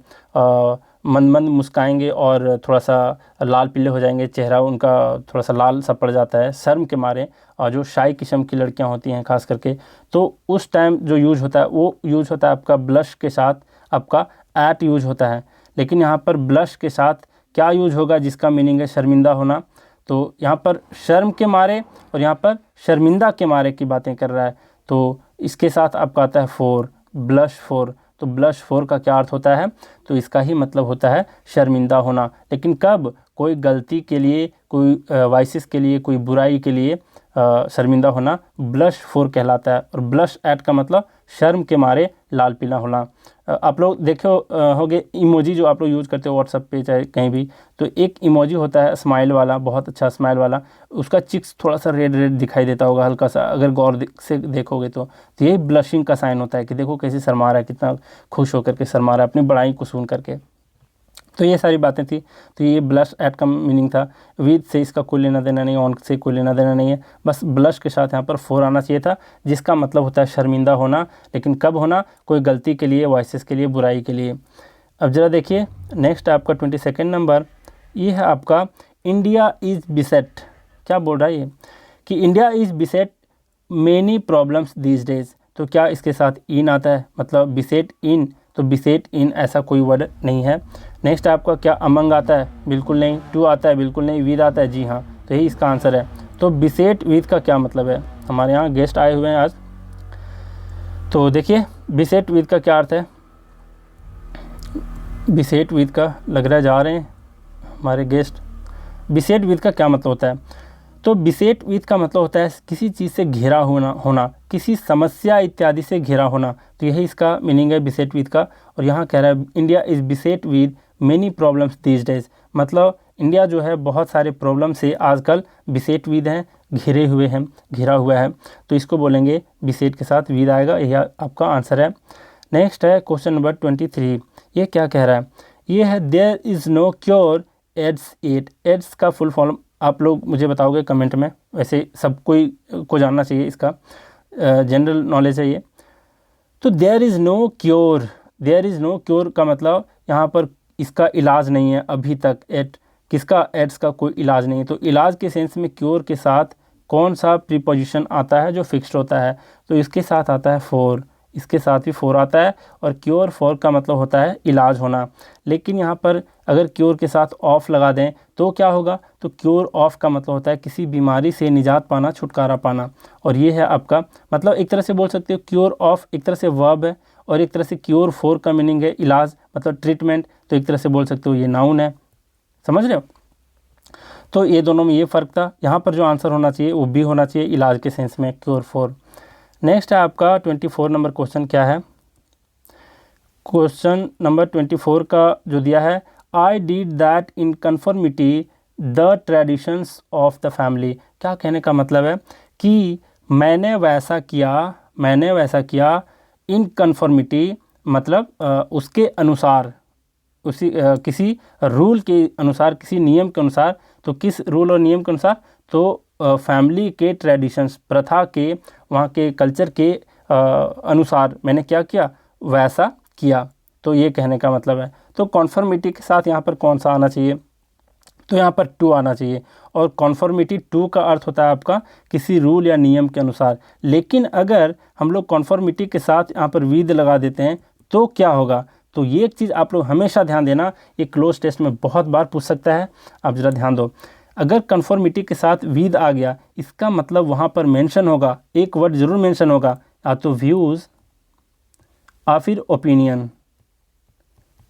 Speaker 1: मंद मंद मुस्काएंगे और थोड़ा सा लाल पीले हो जाएंगे, चेहरा उनका थोड़ा सा लाल सा पड़ जाता है शर्म के मारे। और जो शाई किस्म की लड़कियां होती हैं खास करके, तो उस टाइम जो यूज होता है वो यूज होता है आपका ब्लश के साथ, आपका एट यूज होता है। लेकिन यहाँ पर ब्लश के साथ क्या यूज होगा जिसका मीनिंग है शर्मिंदा होना? तो यहाँ पर शर्म के मारे और यहाँ पर शर्मिंदा के मारे की बातें कर रहा है। तो इसके साथ आपका आता है फोर, ब्लश फोर। तो ब्लश फोर का क्या अर्थ होता है? तो इसका ही मतलब होता है शर्मिंदा होना। लेकिन कब? कोई गलती के लिए, कोई वाइसिस के लिए, कोई बुराई के लिए शर्मिंदा होना ब्लश फोर कहलाता है। और ब्लश एट का मतलब शर्म के मारे लाल पीला होना। आप लोग देखो होगे इमोजी जो आप लोग यूज़ करते हो व्हाट्सएप पे चाहे कहीं भी, तो एक इमोजी होता है स्माइल वाला, बहुत अच्छा स्माइल वाला, उसका चिक्स थोड़ा सा रेड रेड दिखाई देता होगा हल्का सा, अगर गौर से देखोगे तो यही ब्लशिंग का साइन होता है कि देखो कैसे शर्मा रहा है, कितना खुश होकर के शर्मा रहा है अपनी बड़ाई को सुन करके। तो ये सारी बातें थी। तो ये ब्लश एट का मीनिंग था। विद से इसका कोई लेना देना नहीं, ऑन से कोई लेना देना नहीं है, बस ब्लश के साथ यहाँ पर फोर आना चाहिए था, जिसका मतलब होता है शर्मिंदा होना। लेकिन कब होना? कोई गलती के लिए, वॉइसेस के लिए, बुराई के लिए। अब ज़रा देखिए नेक्स्ट आपका 22 नंबर, ये है आपका इंडिया इज़ बिसेट। क्या बोल रहा है ये? कि India is बिसेट many problems these days. तो क्या इसके साथ इन आता है? मतलब बिसेट इन, तो बिसेट इन ऐसा कोई वर्ड नहीं है। नेक्स्ट आपका क्या अमंग आता है? बिल्कुल नहीं। टू आता है? बिल्कुल नहीं। विद आता है? जी हाँ। तो यही इसका आंसर है। तो बिसेट विद का क्या मतलब है? हमारे यहाँ गेस्ट आए हुए हैं आज, तो देखिए बिसेट विद का क्या अर्थ है। बिसेट विद का लग रहा है जा रहे हैं हमारे गेस्ट। बिसेट विद का क्या मतलब होता है? तो बिसेट विद का मतलब होता है किसी चीज़ से घिरा होना, किसी समस्या इत्यादि से घिरा होना। तो यही इसका मीनिंग है बिसेट विद का। और यहाँ कह रहा है India is बिसेट with many problems these days, मतलब इंडिया जो है बहुत सारे प्रॉब्लम से आजकल बिसेट विद हैं, घिरे हुए हैं, घिरा हुआ है। तो इसको बोलेंगे बिसेट के साथ विद आएगा, यही आपका आंसर है। नेक्स्ट है क्वेश्चन नंबर 23। ये क्या कह रहा है? ये है there is no cure AIDS it. AIDS का फुल फॉर्म आप लोग मुझे बताओगे कमेंट में, वैसे सब कोई को जानना चाहिए, इसका जनरल नॉलेज है ये। तो there is no cure, there is no cure का मतलब यहाँ पर इसका इलाज नहीं है अभी तक। एट किसका? एड्स का कोई इलाज नहीं है। तो इलाज के सेंस में क्योर के साथ कौन सा प्रीपोजिशन आता है जो फिक्स्ड होता है? तो इसके साथ आता है फोर, इसके साथ भी फोर आता है। और क्योर फोर का मतलब होता है इलाज होना। लेकिन यहाँ पर अगर क्योर के साथ ऑफ लगा दें तो क्या होगा? तो क्योर ऑफ का मतलब होता है किसी बीमारी से निजात पाना, छुटकारा पाना। और ये है आपका मतलब एक तरह से बोल सकते हो क्योर ऑफ एक तरह से वर्ब है, और एक तरह से क्योर फोर का मीनिंग है इलाज, मतलब ट्रीटमेंट। तो एक तरह से बोल सकते हो ये नाउन है, समझ रहे हो? तो ये दोनों में ये फ़र्क था। यहाँ पर जो आंसर होना चाहिए वो बी होना चाहिए, इलाज के सेंस में, क्योर फॉर। नेक्स्ट है आपका 24 नंबर क्वेश्चन क्या है। क्वेश्चन नंबर 24 का जो दिया है, I did that in conformity the traditions of the family. क्या कहने का मतलब है कि मैंने वैसा किया इन कन्फर्मिटी, मतलब उसके अनुसार, किसी रूल के अनुसार, किसी नियम के अनुसार। तो किस रूल और नियम के अनुसार? तो फैमिली के ट्रेडिशंस, प्रथा के, वहाँ के कल्चर के अनुसार मैंने क्या किया, वैसा किया। तो ये कहने का मतलब है। तो कॉन्फर्मिटी के साथ यहाँ पर कौन सा आना चाहिए? तो यहाँ पर टू आना चाहिए। और कॉन्फर्मिटी टू का अर्थ होता है आपका किसी रूल या नियम के अनुसार। लेकिन अगर हम लोग कॉन्फर्मिटी के साथ यहाँ पर विद लगा देते हैं तो क्या होगा? तो ये एक चीज़ आप लोग हमेशा ध्यान देना, ये क्लोज टेस्ट में बहुत बार पूछ सकता है। आप ज़रा ध्यान दो, अगर कन्फर्मिटी के साथ विद आ गया, इसका मतलब वहाँ पर मेंशन होगा, एक वर्ड ज़रूर मेंशन होगा, या तो व्यूज़ या फिर ओपिनियन।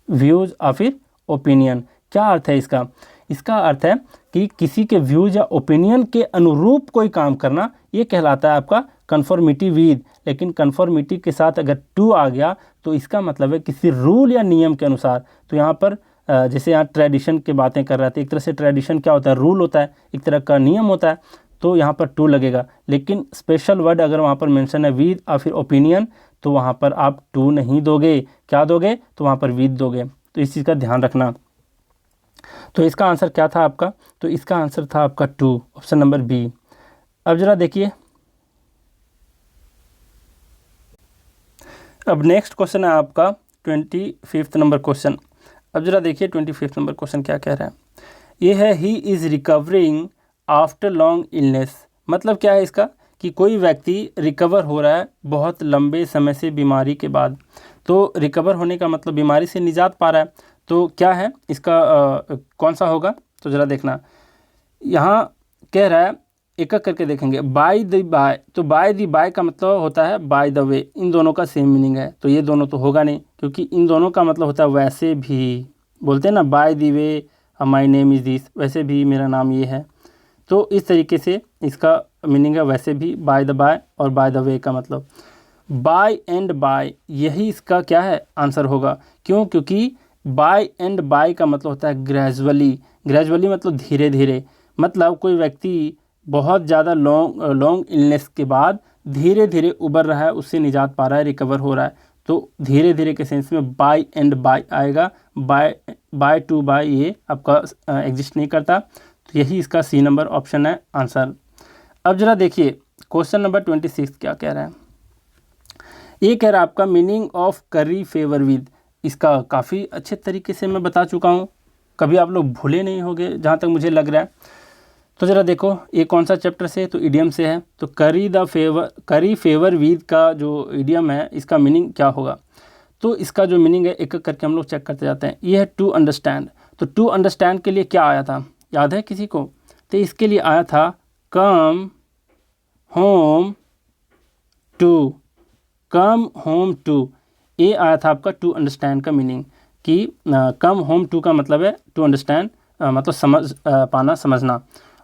Speaker 1: व्यूज़ या फिर ओपिनियन। क्या अर्थ है इसका? इसका अर्थ है कि किसी के व्यूज़ या ओपिनियन के अनुरूप कोई काम करना, ये कहलाता है आपका कन्फर्मिटी विद। लेकिन कन्फर्मिटी के साथ अगर टू आ गया तो इसका मतलब है किसी रूल या नियम के अनुसार। तो यहाँ पर जैसे यहाँ ट्रेडिशन की बातें कर रहे थे, एक तरह से ट्रेडिशन क्या होता है? रूल होता है, एक तरह का नियम होता है। तो यहाँ पर टू लगेगा। लेकिन स्पेशल वर्ड अगर वहाँ पर मेंशन है विद या फिर ओपिनियन, तो वहाँ पर आप टू नहीं दोगे। क्या दोगे? तो वहाँ पर विद दोगे। तो इस चीज़ का ध्यान रखना। तो इसका आंसर क्या था आपका? तो इसका आंसर था आपका टू, ऑप्शन नंबर बी। अब जरा देखिए, अब नेक्स्ट क्वेश्चन है आपका 25 नंबर क्वेश्चन। अब जरा देखिए 25 नंबर क्वेश्चन क्या कह रहा है। ये है he is recovering after long illness. मतलब क्या है इसका? कि कोई व्यक्ति रिकवर हो रहा है बहुत लंबे समय से बीमारी के बाद। तो रिकवर होने का मतलब बीमारी से निजात पा रहा है। तो क्या है इसका कौन सा होगा? तो ज़रा देखना, यहाँ कह रहा है, एक एक करके देखेंगे। बाय द बाय, तो बाय द बाय का मतलब होता है बाय द वे। इन दोनों का सेम मीनिंग है, तो ये दोनों तो होगा नहीं, क्योंकि इन दोनों का मतलब होता है वैसे भी। बोलते हैं ना, by the way my name is this, वैसे भी मेरा नाम ये है। तो इस तरीके से इसका मीनिंग है वैसे भी, बाय द बाय, और बाय द वे का मतलब बाय एंड बाय, यही इसका क्या है? आंसर होगा। क्यों? क्योंकि बाय एंड बाय का मतलब होता है ग्रेजुअली। ग्रेजुअली मतलब धीरे धीरे। मतलब कोई व्यक्ति बहुत ज़्यादा लॉन्ग इलनेस के बाद धीरे धीरे उबर रहा है, उससे निजात पा रहा है, रिकवर हो रहा है। तो धीरे धीरे के सेंस में बाय एंड बाय आएगा। बाय टू बाय ये आपका एग्जिस्ट नहीं करता। तो यही इसका सी नंबर ऑप्शन है आंसर। अब जरा देखिए क्वेश्चन नंबर 26 क्या कह रहा है। ये कह रहा है आपका मीनिंग ऑफ करी फेवर विद। इसका काफ़ी अच्छे तरीके से मैं बता चुका हूँ, कभी आप लोग भूले नहीं होंगे जहाँ तक मुझे लग रहा है। तो ज़रा देखो ये कौन सा चैप्टर से है? तो इडियम से है। तो करी फेवर विद का जो इडियम है, इसका मीनिंग क्या होगा? तो इसका जो मीनिंग है एक एक करके हम लोग चेक करते जाते हैं। ये है टू अंडरस्टैंड। तो टू अंडरस्टैंड के लिए क्या आया था, याद है किसी को? तो इसके लिए आया था come home to. Come home to, ये आया था आपका टू अंडरस्टैंड का मीनिंग। कि कम होम टू का मतलब है टू अंडरस्टैंड, मतलब समझ पाना, समझना।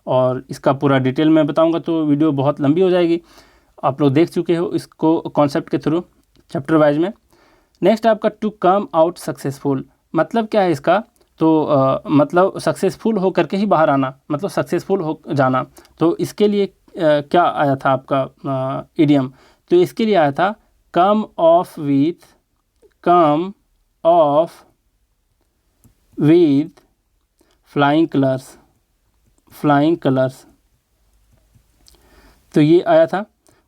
Speaker 1: और इसका पूरा डिटेल में बताऊंगा तो वीडियो बहुत लंबी हो जाएगी। आप लोग देख चुके हो इसको कॉन्सेप्ट के थ्रू चैप्टर वाइज में। नेक्स्ट आपका टू कम आउट सक्सेसफुल, मतलब क्या है इसका? तो मतलब सक्सेसफुल हो करके ही बाहर आना, मतलब सक्सेसफुल हो जाना। तो इसके लिए क्या आया था आपका इडियम? तो इसके लिए आया था कम ऑफ विथ फ्लाइंग कलर्स। तो ये आया था।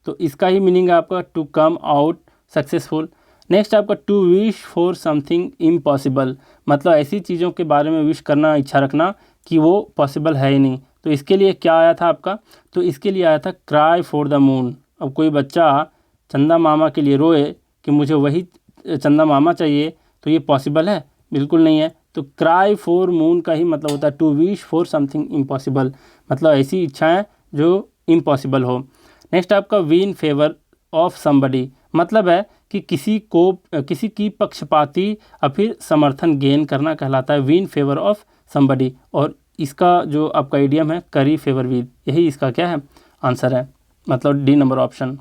Speaker 1: तो इसका ही मीनिंग है आपका to come out successful. Next आपका to wish for something impossible, मतलब ऐसी चीज़ों के बारे में विश करना, इच्छा रखना कि वो पॉसिबल है ही नहीं। तो इसके लिए क्या आया था आपका? तो इसके लिए आया था क्राई फॉर द मून। अब कोई बच्चा चंदा मामा के लिए रोए कि मुझे वही चंदा मामा चाहिए, तो ये पॉसिबल है? बिल्कुल नहीं है। तो क्राई फॉर मून का ही मतलब होता है to wish for something impossible, मतलब ऐसी इच्छाएं जो इम्पॉसिबल हो। नेक्स्ट आपका विन फेवर ऑफ समबडी, मतलब है कि किसी की पक्षपाती या फिर समर्थन गेन करना कहलाता है विन फेवर ऑफ समबडी। और इसका जो आपका इडियम है करी फेवर विद, यही इसका क्या है आंसर है, मतलब डी नंबर ऑप्शन।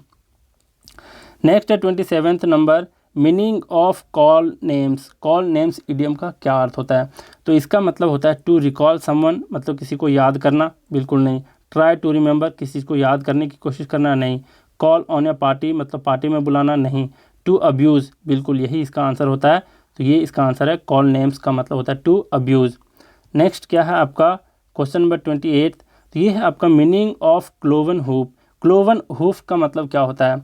Speaker 1: नेक्स्ट है 27th number, meaning of call names. Call names idiom का क्या अर्थ होता है? तो इसका मतलब होता है टू रिकॉल समवन, मतलब किसी को याद करना, बिल्कुल नहीं। ट्राई टू रिमेंबर, किसी चीज़ को याद करने की कोशिश करना, नहीं। कॉल ऑन ए पार्टी, मतलब पार्टी में बुलाना, नहीं। टू अब्यूज़, बिल्कुल यही इसका आंसर होता है। तो ये इसका आंसर है, कॉल नेम्स का मतलब होता है टू अब्यूज़। नेक्स्ट क्या है आपका क्वेश्चन नंबर 28। तो ये है आपका meaning of cloven hoof. Cloven hoof का मतलब क्या होता है?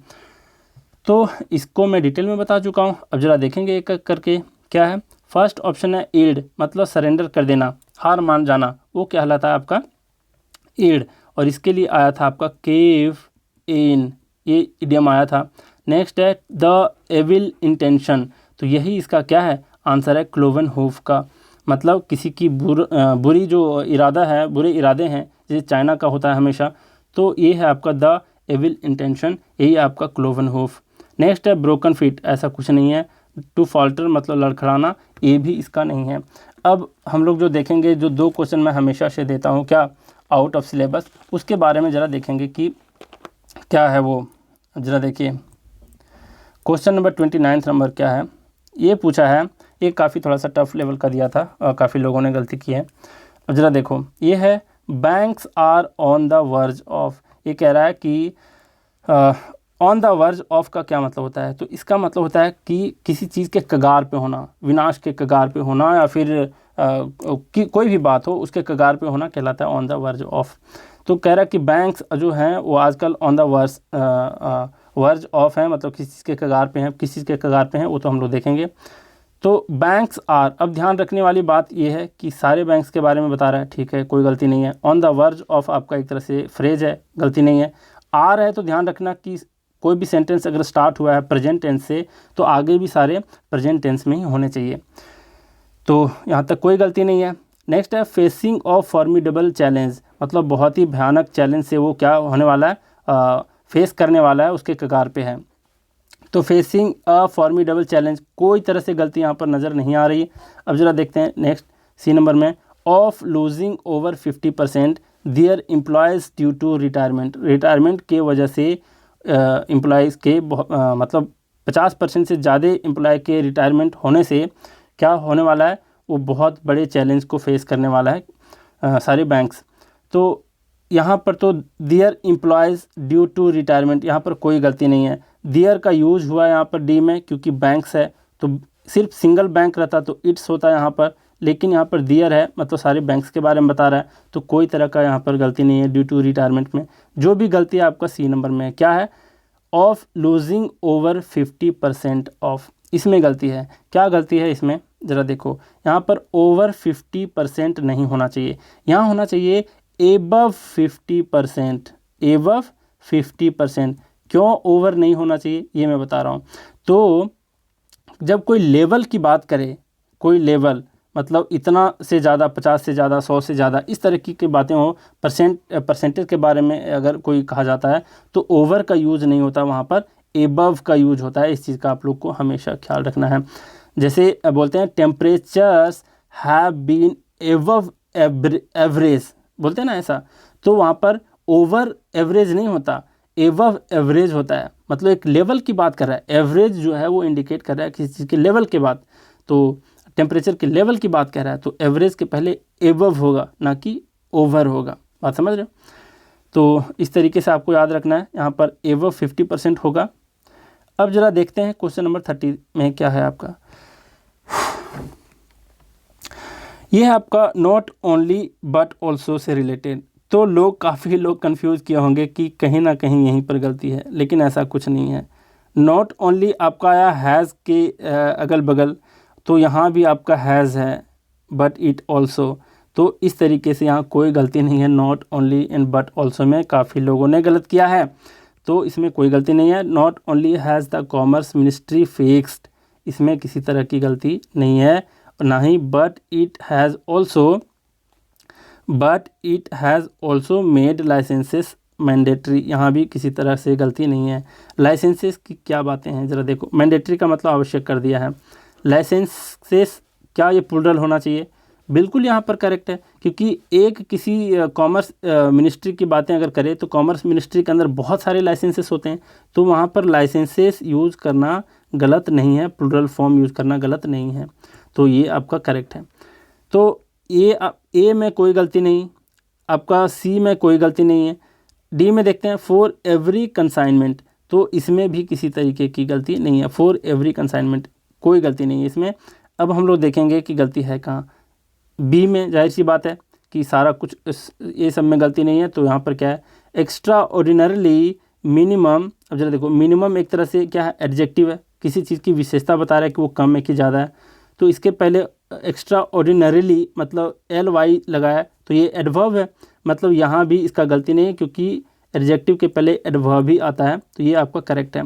Speaker 1: तो इसको मैं डिटेल में बता चुका हूँ, अब जरा देखेंगे एक एक करके। क्या है? फर्स्ट ऑप्शन है ईल्ड, मतलब सरेंडर कर देना, हार मान जाना, वो क्या कहलाता है आपका ईल्ड। और इसके लिए आया था आपका केव इन, ये इडियम आया था। नेक्स्ट है द एविल इंटेंशन, तो यही इसका क्या है आंसर है, क्लोवन हूफ का मतलब किसी की बुरी जो इरादा है, बुरे इरादे हैं, जैसे चाइना का होता है हमेशा, तो ये है आपका द एविल इंटेंशन, यही आपका क्लोवन हूफ। नेक्स्ट है ब्रोकन फीट, ऐसा कुछ नहीं है। टू फॉल्टर मतलब लड़खड़ाना, ये भी इसका नहीं है। अब हम लोग जो देखेंगे, जो 2 क्वेश्चन मैं हमेशा से देता हूँ क्या आउट ऑफ सिलेबस, उसके बारे में ज़रा देखेंगे कि क्या है वो। ज़रा देखिए क्वेश्चन नंबर 29 नंबर क्या है, ये पूछा है, ये काफ़ी थोड़ा सा टफ लेवल का दिया था और काफ़ी लोगों ने गलती की है। अब ज़रा देखो, ये है banks are on the verge of, ये कह रहा है कि ऑन द वर्ज ऑफ का क्या मतलब होता है? तो इसका मतलब होता है कि किसी चीज़ के कगार पे होना, विनाश के कगार पे होना, या फिर कोई भी बात हो उसके कगार पे होना कहलाता है ऑन द वर्ज ऑफ। तो कह रहा है कि बैंक्स जो हैं वो आजकल ऑन द वर्ज ऑफ हैं, मतलब किसी चीज़ के कगार पे हैं, किस चीज़ के कगार पे हैं वो तो हम लोग देखेंगे। तो बैंक्स आर, अब ध्यान रखने वाली बात ये है कि सारे बैंक्स के बारे में बता रहा है, ठीक है, कोई गलती नहीं है। ऑन द वर्ज ऑफ आपका एक तरह से फ्रेज है, गलती नहीं है। आर है तो ध्यान रखना कि कोई भी सेंटेंस अगर स्टार्ट हुआ है प्रेजेंट टेंस से, तो आगे भी सारे प्रेजेंट टेंस में ही होने चाहिए, तो यहाँ तक कोई गलती नहीं है। नेक्स्ट है फेसिंग ऑफ फॉर्मिडेबल चैलेंज, मतलब बहुत ही भयानक चैलेंज से वो क्या होने वाला है, फेस करने वाला है, उसके कगार पे है। तो फेसिंग अ फॉर्मिडेबल चैलेंज, कोई तरह से गलती यहाँ पर नज़र नहीं आ रही। अब जरा देखते हैं नेक्स्ट सी नंबर में, of losing over 50% their employees due to retirement, retirement के वजह से एम्प्लॉयज़ के मतलब 50% से ज़्यादा एम्प्लॉय के रिटायरमेंट होने से क्या होने वाला है, वो बहुत बड़े चैलेंज को फेस करने वाला है सारे बैंक्स। तो यहाँ पर तो their employees due to retirement, यहाँ पर कोई गलती नहीं है। देयर का यूज हुआ यहाँ पर डी में, क्योंकि बैंक्स है तो सिर्फ सिंगल बैंक रहता तो इट्स होता है यहाँ पर, लेकिन यहाँ पर देयर है मतलब सारे बैंक्स के बारे में बता रहा है, तो कोई तरह का यहाँ पर गलती नहीं है ड्यू टू रिटायरमेंट में। जो भी गलती है आपका सी नंबर में क्या है, ऑफ लूजिंग ओवर 50% ऑफ, इसमें गलती है। क्या गलती है इसमें, ज़रा देखो, यहाँ पर ओवर 50% नहीं होना चाहिए, यहाँ होना चाहिए एबव 50%, एबव 50%। क्यों ओवर नहीं होना चाहिए ये मैं बता रहा हूँ। तो जब कोई लेवल की बात करे, कोई लेवल मतलब इतना से ज़्यादा, 50 से ज़्यादा, 100 से ज़्यादा, इस तरह की बातें हो, परसेंटेज के बारे में अगर कोई कहा जाता है तो ओवर का यूज़ नहीं होता, वहाँ पर एबव का यूज होता है। इस चीज़ का आप लोग को हमेशा ख्याल रखना है। जैसे बोलते हैं temperatures have been above average, बोलते हैं ना ऐसा, तो वहाँ पर ओवर एवरेज नहीं होता, एबव एवरेज होता है, मतलब एक लेवल की बात कर रहा है। एवरेज जो है वो इंडिकेट कर रहा है किसी चीज़ के लेवल के बाद, तो टेम्परेचर के लेवल की बात कर रहा है तो एवरेज के पहले एबव होगा, ना कि ओवर होगा। बात समझ रहे हो? तो इस तरीके से आपको याद रखना है, यहाँ पर एबव 50% होगा। अब जरा देखते हैं क्वेश्चन नंबर 30 में क्या है आपका। ये है आपका not only but also say related. तो काफ़ी लोग कंफ्यूज किए होंगे कि कहीं ना कहीं यहीं पर गलती है, लेकिन ऐसा कुछ नहीं है। नॉट ओनली आपका आया हैज़ के अगल बगल, तो यहाँ भी आपका हैज़ है, बट इट ऑल्सो, तो इस तरीके से यहाँ कोई गलती नहीं है। Not only and but also में काफ़ी लोगों ने गलत किया है, तो इसमें कोई गलती नहीं है। Not only has the commerce ministry fixed, इसमें किसी तरह की गलती नहीं है, ना ही but it has also made licences mandatory, यहाँ भी किसी तरह से गलती नहीं है। लाइसेंसेस की क्या बातें हैं ज़रा देखो, मैंडेटरी का मतलब आवश्यक कर दिया है। लाइसेंसेस क्या ये प्लूरल होना चाहिए, बिल्कुल यहाँ पर करेक्ट है, क्योंकि एक किसी कॉमर्स मिनिस्ट्री की बातें अगर करें तो कॉमर्स मिनिस्ट्री के अंदर बहुत सारे लाइसेंसेस होते हैं, तो वहाँ पर लाइसेंसेस यूज़ करना गलत नहीं है, प्लूरल फॉर्म यूज़ करना गलत नहीं है, तो ये आपका करेक्ट है। तो ए में कोई गलती नहीं, आपका सी में कोई गलती नहीं है। डी में देखते हैं फॉर एवरी कंसाइनमेंट, तो इसमें भी किसी तरीके की गलती नहीं है, फॉर एवरी कंसाइनमेंट कोई गलती नहीं है इसमें। अब हम लोग देखेंगे कि गलती है कहाँ। बी में जाहिर सी बात है कि सारा कुछ ये सब में गलती नहीं है, तो यहाँ पर क्या है, एक्स्ट्रा ऑर्डिनरली मिनिमम। अब जरा देखो, मिनिमम एक तरह से क्या है, एडजेक्टिव है, किसी चीज़ की विशेषता बता रहा है कि वो कम है कि ज़्यादा है, तो इसके पहले एक्स्ट्रा ऑर्डिनरीली मतलब LY लगाया है, तो ये एडवर्ब है, मतलब यहाँ भी इसका गलती नहीं है, क्योंकि एडजेक्टिव के पहले एडवर्ब ही आता है, तो ये आपका करेक्ट है।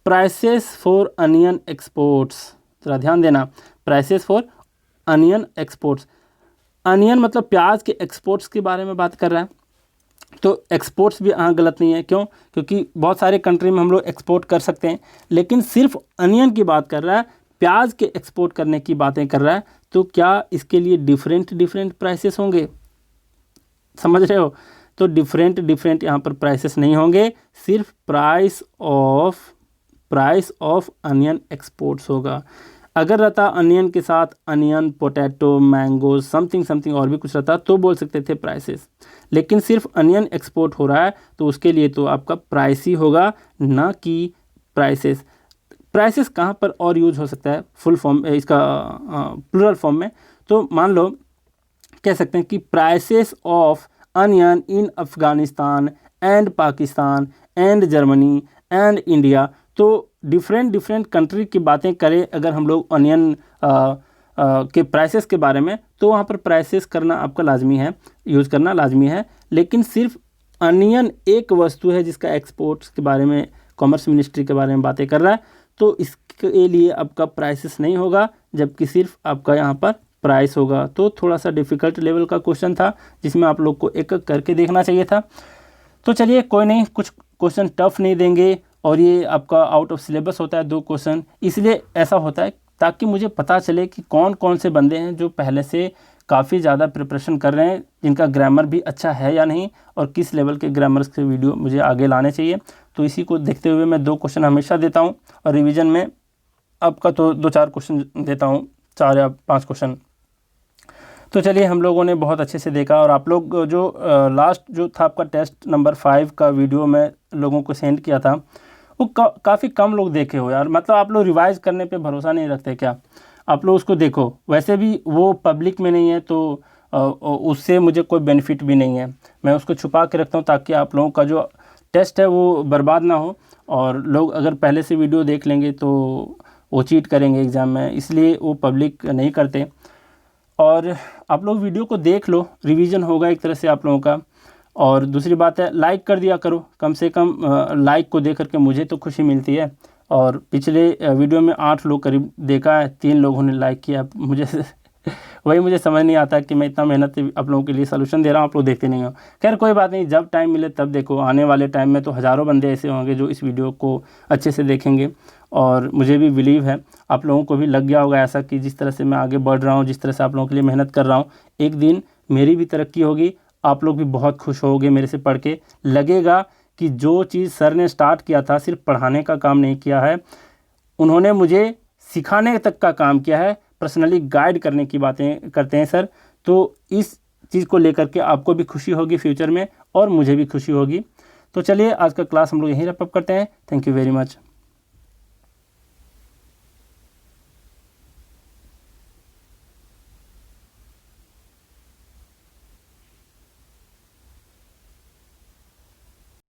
Speaker 1: प्राइसेस फॉर अनियन एक्सपोर्ट्स, जरा ध्यान देना, prices for onion exports, onion मतलब प्याज के एक्सपोर्ट्स के बारे में बात कर रहा है, तो एक्सपोर्ट्स भी यहाँ गलत नहीं है। क्यों? क्योंकि बहुत सारे कंट्री में हम लोग एक्सपोर्ट कर सकते हैं, लेकिन सिर्फ अनियन की बात कर रहा है, प्याज के एक्सपोर्ट करने की बातें कर रहा है, तो क्या इसके लिए डिफरेंट प्राइसेस होंगे? समझ रहे हो? तो डिफरेंट यहाँ पर प्राइसेस नहीं होंगे, सिर्फ प्राइस ऑफ अनियन एक्सपोर्ट्स होगा। अगर रहता अनियन के साथ अनियन, पोटैटो, मैंगो, समथिंग और भी कुछ रहता तो बोल सकते थे प्राइसेस, लेकिन सिर्फ अनियन एक्सपोर्ट हो रहा है, तो उसके लिए तो आपका प्राइस ही होगा, ना कि प्राइसेस। प्राइसेस कहाँ पर और यूज हो सकता है फुल फॉर्म, इसका प्लूरल फॉर्म में? तो मान लो कह सकते हैं कि prices of onion in Afghanistan and Pakistan and Germany and India. तो डिफरेंट कंट्री की बातें करें अगर हम लोग अनियन के प्राइसेस के बारे में, तो वहाँ पर प्राइसेस करना आपका लाजमी है, यूज़ करना लाजमी है। लेकिन सिर्फ अनियन एक वस्तु है जिसका एक्सपोर्ट्स के बारे में कॉमर्स मिनिस्ट्री के बारे में बातें कर रहा है, तो इसके लिए आपका प्राइसेस नहीं होगा, जबकि सिर्फ आपका यहाँ पर प्राइस होगा। तो थोड़ा सा डिफ़िकल्ट लेवल का क्वेश्चन था, जिसमें आप लोग को एक एक करके देखना चाहिए था। तो चलिए कोई नहीं, कुछ क्वेश्चन टफ नहीं देंगे, और ये आपका आउट ऑफ सिलेबस होता है 2 क्वेश्चन, इसलिए ऐसा होता है ताकि मुझे पता चले कि कौन कौन से बंदे हैं जो पहले से काफ़ी ज़्यादा प्रिपरेशन कर रहे हैं, जिनका ग्रामर भी अच्छा है या नहीं, और किस लेवल के ग्रामर के वीडियो मुझे आगे लाने चाहिए। तो इसी को देखते हुए मैं 2 क्वेश्चन हमेशा देता हूँ, और रिवीजन में आपका तो 2-4 क्वेश्चन देता हूँ, 4 या 5 क्वेश्चन। तो चलिए, हम लोगों ने बहुत अच्छे से देखा, और आप लोग जो लास्ट जो था आपका टेस्ट नंबर 5 का वीडियो मैं लोगों को सेंड किया था, वो काफ़ी कम लोग देखे हो यार। मतलब आप लोग रिवाइज़ करने पे भरोसा नहीं रखते क्या? आप लोग उसको देखो, वैसे भी वो पब्लिक में नहीं है, तो उससे मुझे कोई बेनिफिट भी नहीं है। मैं उसको छुपा के रखता हूँ ताकि आप लोगों का जो टेस्ट है वो बर्बाद ना हो, और लोग अगर पहले से वीडियो देख लेंगे तो वो चीट करेंगे एग्ज़ाम में, इसलिए वो पब्लिक नहीं करते। और आप लोग वीडियो को देख लो, रिवीजन होगा एक तरह से आप लोगों का। और दूसरी बात है, लाइक कर दिया करो, कम से कम लाइक को देख करके मुझे तो खुशी मिलती है। और पिछले वीडियो में 8 लोग करीब देखा है, 3 लोगों ने लाइक किया, मुझे वही मुझे समझ नहीं आता कि मैं इतना मेहनत से आप लोगों के लिए सलूशन दे रहा हूँ, आप लोग देखते नहीं हो। खैर कोई बात नहीं, जब टाइम मिले तब देखो, आने वाले टाइम में तो हज़ारों बंदे ऐसे होंगे जो इस वीडियो को अच्छे से देखेंगे। और मुझे भी बिलीव है आप लोगों को भी लग गया होगा ऐसा कि जिस तरह से मैं आगे बढ़ रहा हूँ, जिस तरह से आप लोगों के लिए मेहनत कर रहा हूँ, एक दिन मेरी भी तरक्की होगी, आप लोग भी बहुत खुश होगे मेरे से पढ़ के। लगेगा कि जो चीज़ सर ने स्टार्ट किया था, सिर्फ पढ़ाने का काम नहीं किया है, उन्होंने मुझे सिखाने तक का काम किया है, पर्सनली गाइड करने की बातें करते हैं सर। तो इस चीज़ को लेकर के आपको भी खुशी होगी फ्यूचर में, और मुझे भी खुशी होगी। तो चलिए, आज का क्लास हम लोग यहीं रैप अप करते हैं। Thank you very much.